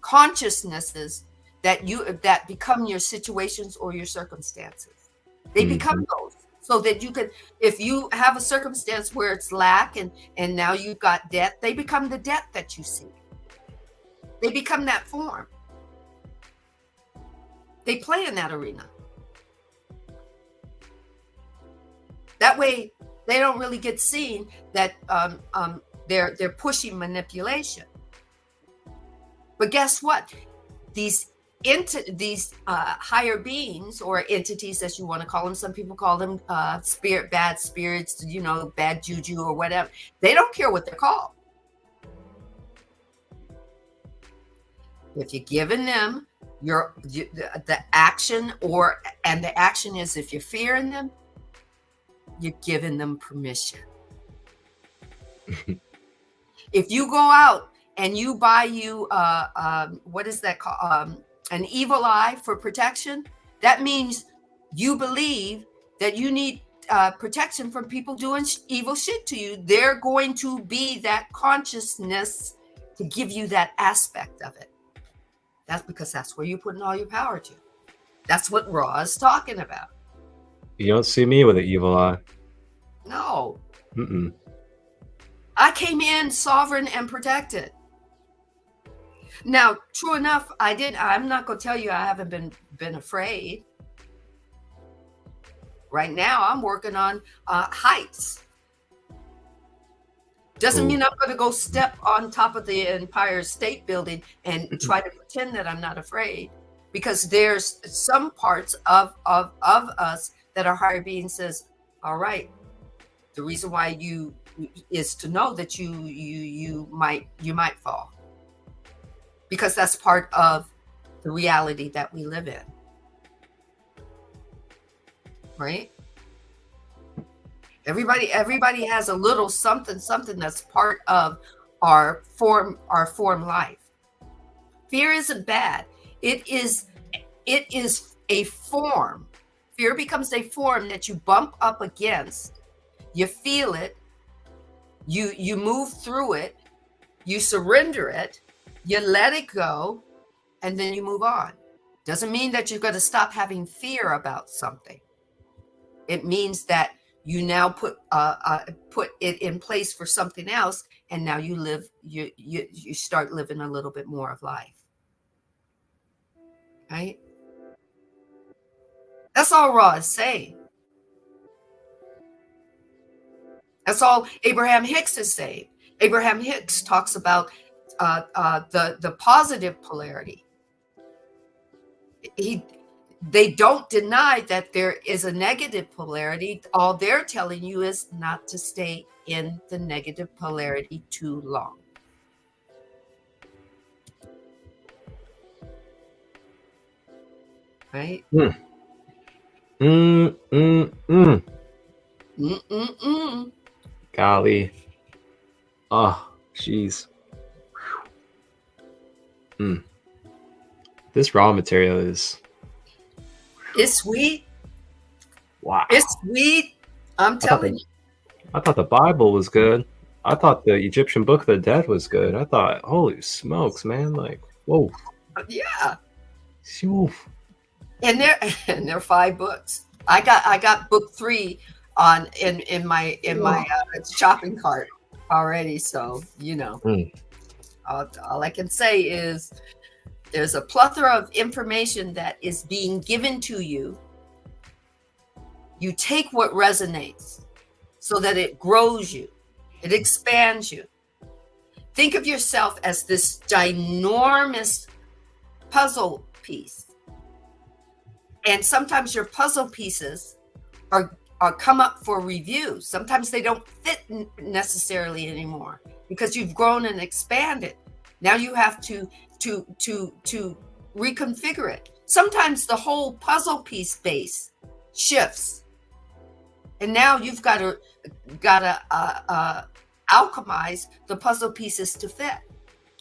consciousnesses that become your situations or your circumstances. They become those, so that you can, if you have a circumstance where it's lack and now you've got debt, they become the debt that you see. They become that form. they play in that arena. That way, they don't really get seen that they're pushing manipulation. But guess what? These higher beings, or entities, as you want to call them, some people call them bad spirits, bad juju or whatever. They don't care what they're called. If you're giving them the action, and the action is, if you're fearing them, you're giving them permission. If you go out and you buy what is that called? An evil eye for protection, that means you believe that you need protection from people doing evil shit to you. They're going to be that consciousness to give you that aspect of it. That's because that's where you're putting all your power to. That's what Ra is talking about. You don't see me with an evil eye. No. Mm-mm. I came in sovereign and protected. Now, true enough, I'm not going to tell you I haven't been afraid. Right now, I'm working on heights. Doesn't mean I'm going to go step on top of the Empire State Building and try to pretend that I'm not afraid, because there's some parts of us that our higher being says, all right, the reason why you is to know that you might fall, because that's part of the reality that we live in, right? Everybody has a little something that's part of our form life. Fear isn't bad. It is a form. Fear becomes a form that you bump up against. You feel it. You move through it. You surrender it. You let it go, and then you move on. Doesn't mean that you're going to stop having fear about something. It means that you now put it in place for something else, and now you live. You start living a little bit more of life, right? That's all Ra is saying. That's all Abraham Hicks is saying. Abraham Hicks talks about the positive polarity. They don't deny that there is a negative polarity. All they're telling you is not to stay in the negative polarity too long. Right? Golly. Oh, jeez. This raw material is... It's sweet. Wow. It's sweet. I'm telling you. I thought the Bible was good. I thought the Egyptian Book of the Dead was good. I thought, holy smokes, man. Like, whoa. Yeah. Oof. And they're 5 books. I got book 3 in my shopping cart already. So, all I can say is there's a plethora of information that is being given to you. You take what resonates so that it grows you. It expands you. Think of yourself as this ginormous puzzle piece. And sometimes your puzzle pieces are come up for review. Sometimes they don't fit necessarily anymore because you've grown and expanded. Now you have to reconfigure it. Sometimes the whole puzzle piece base shifts, and now you've got to alchemize the puzzle pieces to fit.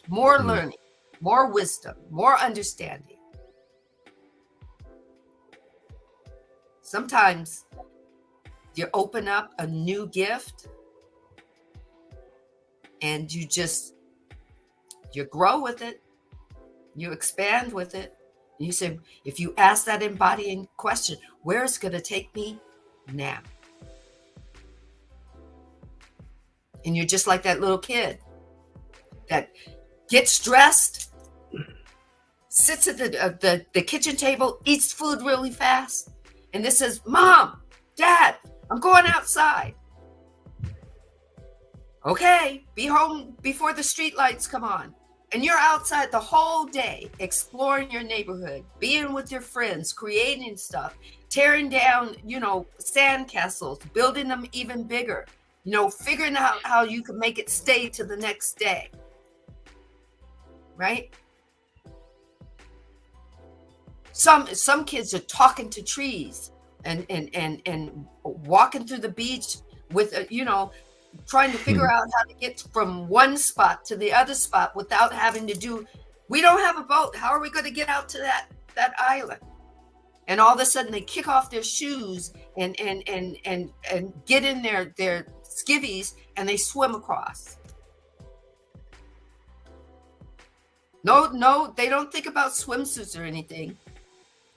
More learning, more wisdom, more understanding. Sometimes you open up a new gift and you grow with it. You expand with it. You say, if you ask that embodying question, where is it going to take me now? And you're just like that little kid that gets dressed, sits at the kitchen table, eats food really fast, and this says, "Mom, Dad, I'm going outside." Okay, be home before the street lights come on. And you're outside the whole day, exploring your neighborhood, being with your friends, creating stuff, tearing down, sand castles, building them even bigger, figuring out how you can make it stay to the next day. Right? Some kids are talking to trees and walking through the beach with, trying to figure out how to get from one spot to the other spot without having to do. We don't have a boat. How are we going to get out to that island? And all of a sudden they kick off their shoes and get in their skivvies and they swim across. No, they don't think about swimsuits or anything.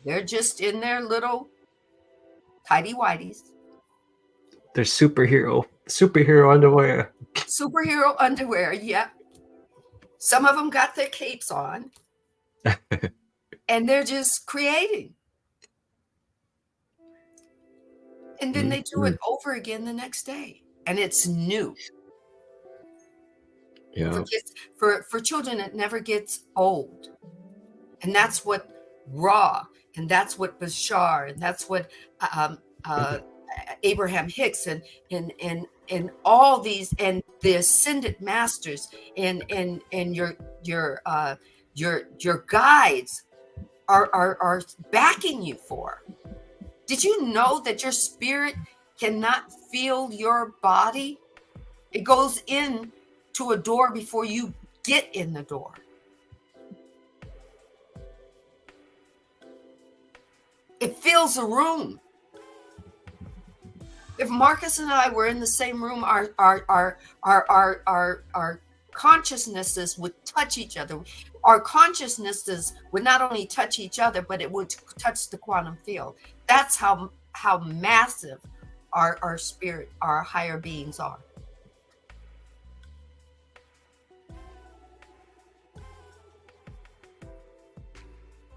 They're just in their little tidy whities. They're superhero underwear. Superhero underwear, yeah. Some of them got their capes on. And they're just creating. And then they do it over again the next day. And it's new. Yeah. For children, it never gets old. And that's what Ra, and that's what Bashar, and that's what Abraham Hicks and all these, and the ascended masters and your guides are backing you for. Did you know that your spirit cannot feel your body? It goes in to a door before you get in the door. It fills a room. If Marcus and I were in the same room, our consciousnesses would touch each other. Our consciousnesses would not only touch each other, but it would touch the quantum field. That's how massive our spirit, our higher beings are.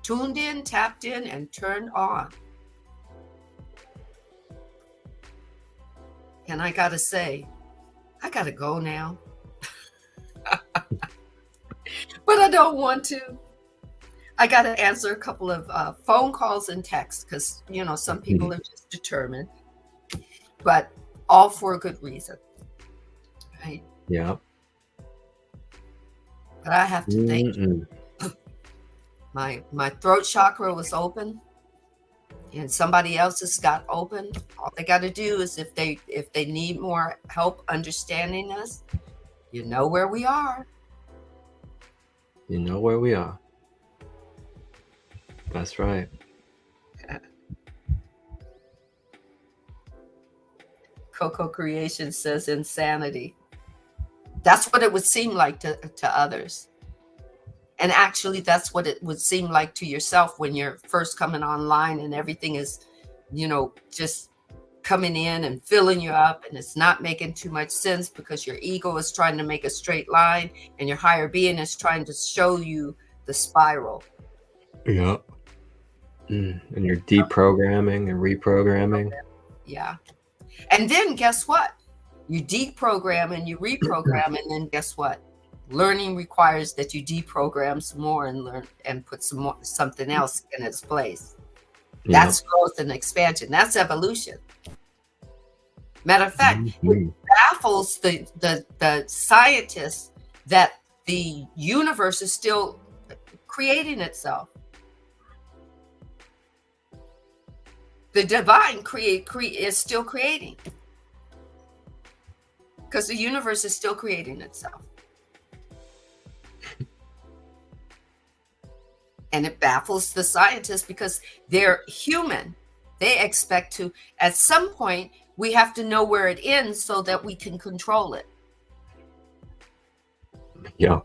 Tuned in, tapped in, and turned on. And I gotta say, I gotta go now. But I don't want to. I gotta answer a couple of phone calls and texts because, some people are just determined. But all for a good reason. Right? Yeah. But I have to thank you. My throat chakra was open, and somebody else's got open. All they got to do is if they need more help understanding us, you know where we are. You know where we are. That's right. Coco Creation says insanity. That's what it would seem like to others. And actually, that's what it would seem like to yourself when you're first coming online and everything is, just coming in and filling you up, and it's not making too much sense because your ego is trying to make a straight line and your higher being is trying to show you the spiral. Yeah. And you're deprogramming and reprogramming. Yeah. And then guess what? You deprogram and you reprogram, and then guess what? Learning requires that you deprogram some more and learn and put something else in its place. Yeah. That's growth and expansion. That's evolution. Matter of fact, it baffles the scientists that the universe is still creating itself. The divine is still creating, because the universe is still creating itself. And it baffles the scientists because they're human. They expect to, at some point, we have to know where it ends so that we can control it. Yeah.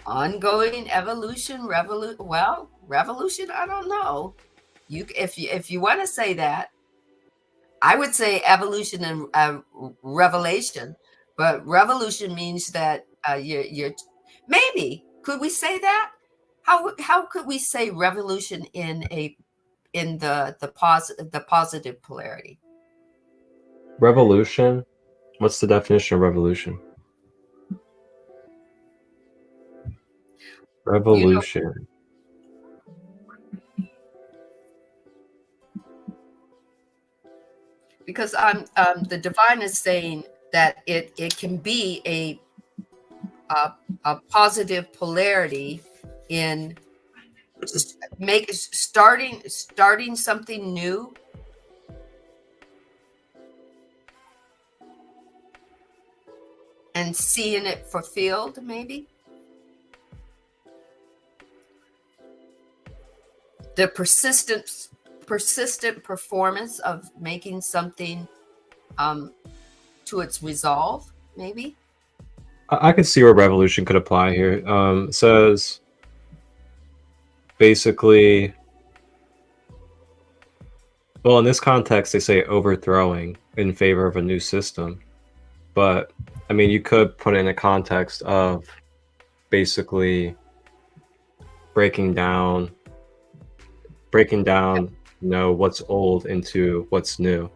Ongoing evolution, revolution, I don't know. If you want to say that, I would say evolution and revelation, but revolution means that you're maybe Could we say that? How could we say revolution in the positive polarity? Revolution. What's the definition of revolution? Revolution. Because the divine is saying that it can be a positive polarity in starting something new, and seeing it fulfilled, maybe the persistent performance of making something to its resolve, maybe. I could see where revolution could apply here. It says basically, well, in this context, they say overthrowing in favor of a new system. But I mean, you could put it in a context of basically breaking down, what's old into what's new.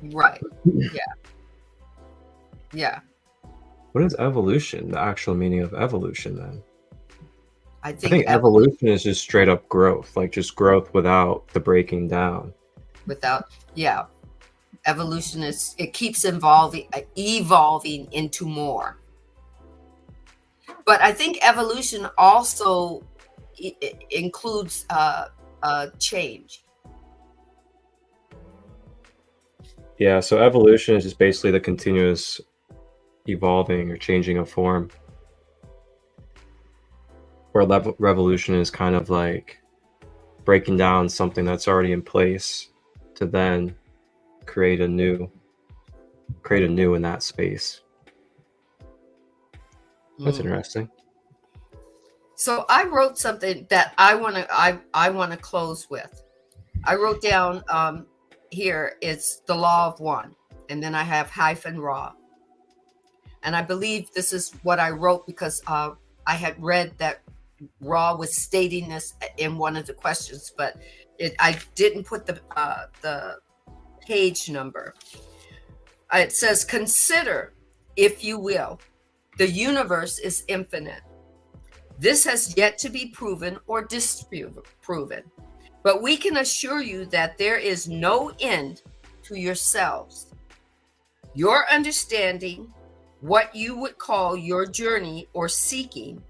Right. Yeah. What is evolution? The actual meaning of evolution, then? I I think evolution is just straight up growth, like just growth without the breaking down. Evolution is, it keeps evolving into more. But I think evolution also includes change. Yeah, so evolution is just basically the continuous evolving or changing of form. Where revolution is kind of like breaking down something that's already in place to then create a new in that space. That's interesting. So I wrote something that I want to close with. I wrote down here, it's the law of one, and then I have hyphen raw. And I believe this is what I wrote because I had read that Raw was stating this in one of the questions, but I didn't put the page number. It says, consider, if you will, the universe is infinite. This has yet to be proven or disproven, but we can assure you that there is no end to yourselves. Your understanding, what you would call your journey or seeking,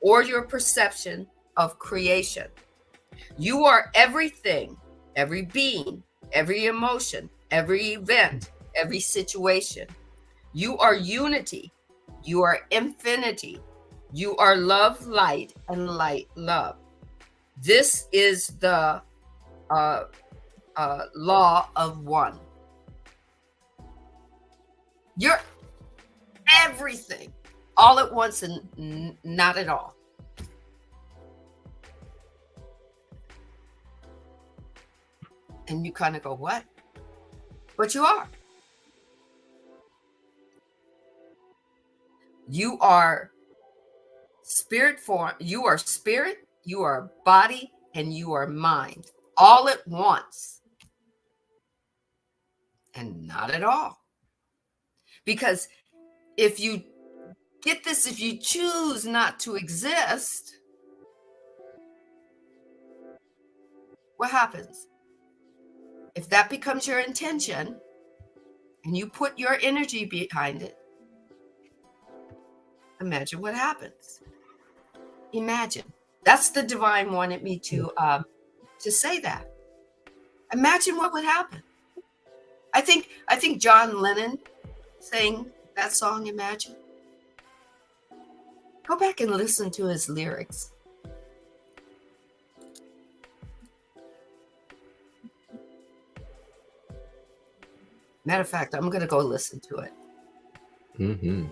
or your perception of creation. You are everything, every being, every emotion, every event, every situation. You are unity. You are infinity. You are love, light, and light, love. This is the law of one. You're everything, all at once and not at all. And you kind of go, what? But you are. You are spirit form. You are spirit, you are body, and you are mind, all at once. And not at all. Because if you get this, if you choose not to exist, what happens? If that becomes your intention and you put your energy behind it, imagine what happens. Imagine. That's the divine wanted me to say that. Imagine what would happen. I think John Lennon sang that song, Imagine. Go back and listen to his lyrics. Matter of fact, I'm going to go listen to it. Mm-hmm.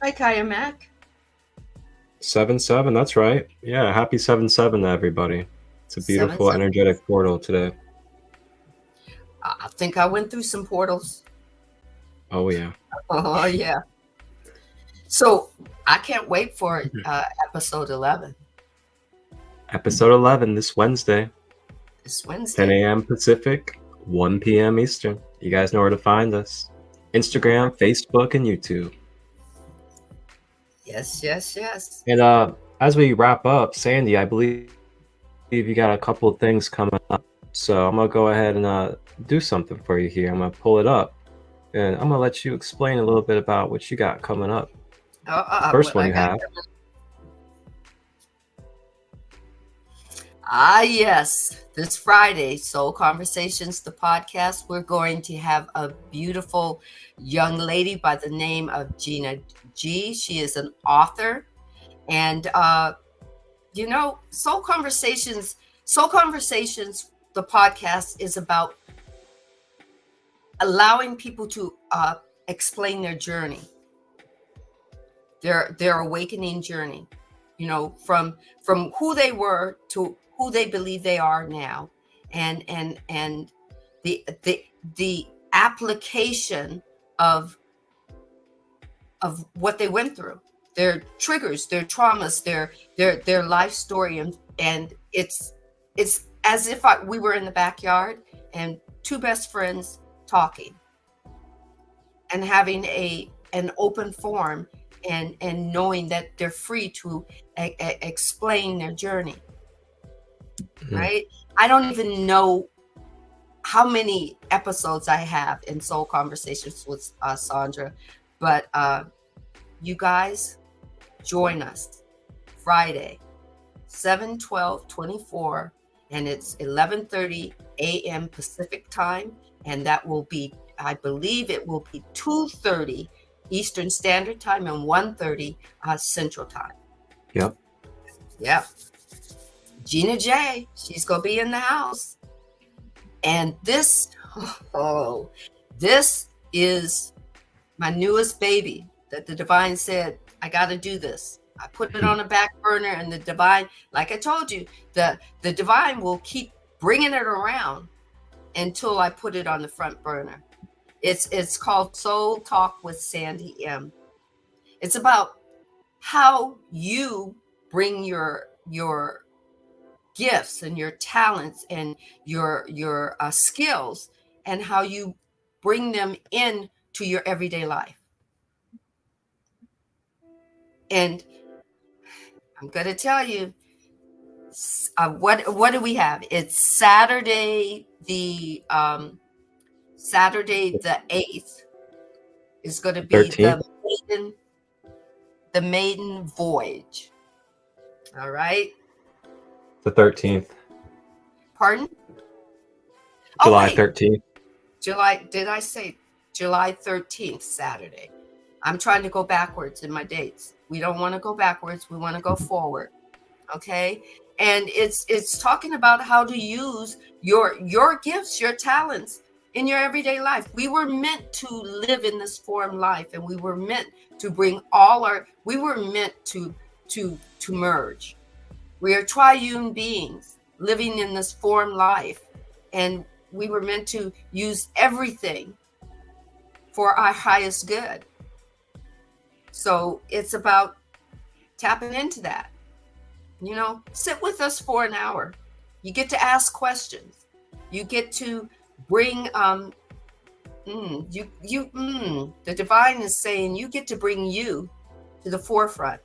Hi, Kaya Mac. 7/7, that's right. Yeah, happy 7/7 to everybody. It's a beautiful, 7/7. energetic portal today. I think I went through some portals. Oh, yeah. Oh, yeah. So I can't wait for episode 11. Episode 11 this Wednesday, This Wednesday. 10 a.m. Pacific, 1 p.m. Eastern. You guys know where to find us. Instagram, Facebook, and YouTube. Yes, yes, yes. And as we wrap up, Sandee, I believe you got a couple of things coming up. So I'm going to go ahead and do something for you here. I'm going to pull it up. And I'm going to let you explain a little bit about what you got coming up. First one you have. Yes. This Friday, Soul Conversations, the podcast, we're going to have a beautiful young lady by the name of Gina G. She is an author. And, Soul Conversations, the podcast is about allowing people to explain their journey, their awakening journey, from who they were to who they believe they are now, and the application of what they went through, their triggers, their traumas, their life story, and it's as if we were in the backyard and two best friends talking and having an open forum and knowing that they're free to explain their journey. Right? I don't even know how many episodes I have in Soul Conversations with Sandra, but you guys join us Friday, 7/12/24, and it's 11:30 a.m. Pacific time, and that will be, I believe it will be 2:30 Eastern Standard Time and 1:30 Central Time. Yep. Gina J, she's gonna be in the house, and this is my newest baby that the divine said I got to do this. I put it on a back burner, and the divine, like I told you, the divine will keep bringing it around until I put it on the front burner. It's called Soul Talk with Sandee M. It's about how you bring your gifts and your talents and your skills, and how you bring them in to your everyday life. And I'm going to tell you, what do we have? It's Saturday the 8th is going to be 13th. the maiden voyage. All right. The 13th. Pardon? July 13th. Did I say July 13th, Saturday? I'm trying to go backwards in my dates. We don't want to go backwards. We want to go forward. Okay. And it's talking about how to use your gifts, your talents in your everyday life. We were meant to live in this form life, and we were meant to bring we were meant to merge. We are triune beings living in this form life, and we were meant to use everything for our highest good. So it's about tapping into that. Sit with us for an hour. You get to ask questions. You get to bring the divine is saying you get to bring you to the forefront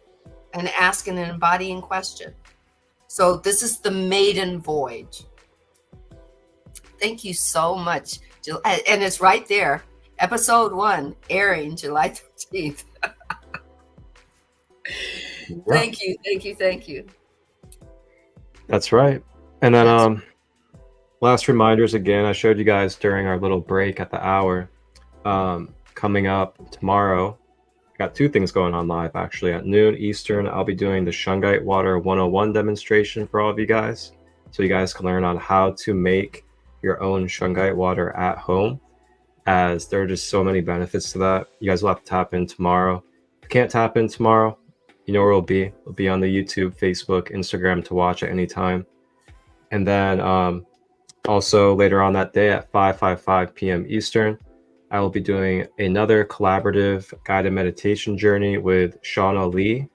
and ask an embodying question. So this is the maiden voyage. Thank you so much. And it's right there. Episode 1 airing July 13th. Thank you. That's right. And then last reminders again, I showed you guys during our little break at the hour. Coming up tomorrow, got 2 things going on live actually. At noon Eastern, I'll be doing the Shungite Water 101 demonstration for all of you guys. So you guys can learn on how to make your own Shungite water at home, as there are just so many benefits to that. You guys will have to tap in tomorrow. If you can't tap in tomorrow, you know where it'll be. It'll be on the YouTube, Facebook, Instagram to watch at any time. And then also later on that day at 5:55 p.m. Eastern, I will be doing another collaborative guided meditation journey with Shauna Lee,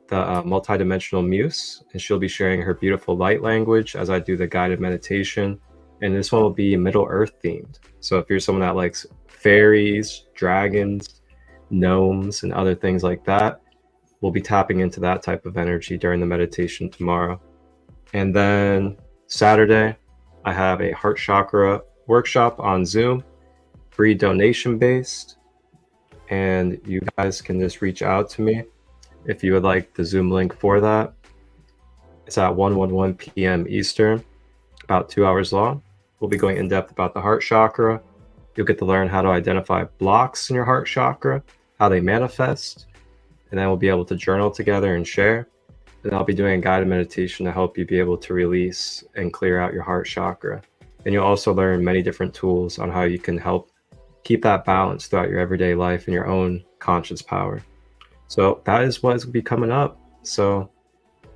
the multidimensional muse, and she'll be sharing her beautiful light language as I do the guided meditation. And this one will be Middle Earth themed. So if you're someone that likes fairies, dragons, gnomes, and other things like that, we'll be tapping into that type of energy during the meditation tomorrow. And then Saturday, I have a heart chakra workshop on Zoom, free donation based, and you guys can just reach out to me if you would like the Zoom link for that. It's at 1:11 p.m. Eastern, about 2 hours long. We'll be going in depth about the heart chakra. You'll get to learn how to identify blocks in your heart chakra, how they manifest, and then we'll be able to journal together and share. And I'll be doing a guided meditation to help you be able to release and clear out your heart chakra. And you'll also learn many different tools on how you can help keep that balance throughout your everyday life and your own conscious power. So that is what is going to be coming up. So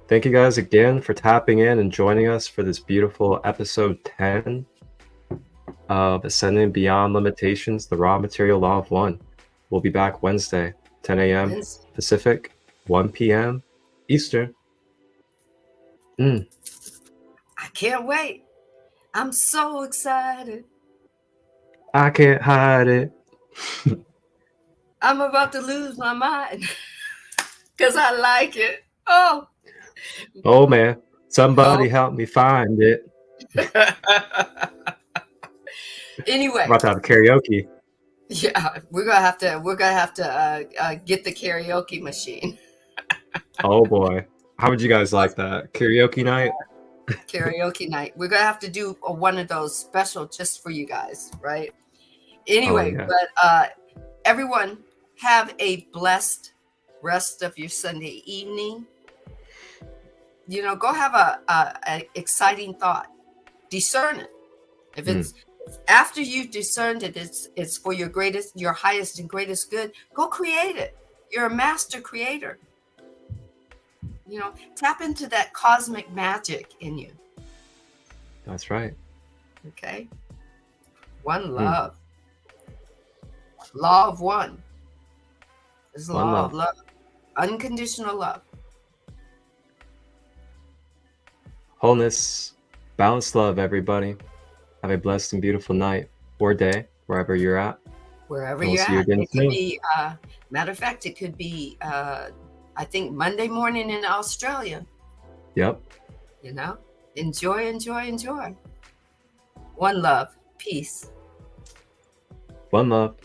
thank you guys again for tapping in and joining us for this beautiful episode 10 of Ascending Beyond Limitations, the Raw Material Law of One. We'll be back Wednesday, 10 a.m. Pacific, 1 p.m. Eastern. I can't wait. I'm so excited. I can't hide it. I'm about to lose my mind because I like it. Oh man, somebody help me find it. Anyway, I'm about to have karaoke. yeah, we're gonna have to get the karaoke machine. Oh boy, how would you guys like that karaoke night? Karaoke night. We're gonna have to do one of those special just for you guys, right? Anyway, but everyone have a blessed rest of your Sunday evening. You know, go have a exciting thought. Discern it. If it's after you discerned it, it's for your highest and greatest good. Go create it. You're a master creator. You know, tap into that cosmic magic in you. That's right. Okay. One love. Law of one. Is law of love. Unconditional love. Wholeness, balanced love, everybody. Have a blessed and beautiful night or day, wherever you're at. Wherever We'll you're see you at. again It could soon. be, matter of fact, it could be, I think, Monday morning in Australia. Yep. You know? Enjoy, enjoy, enjoy. One love. Peace. One love.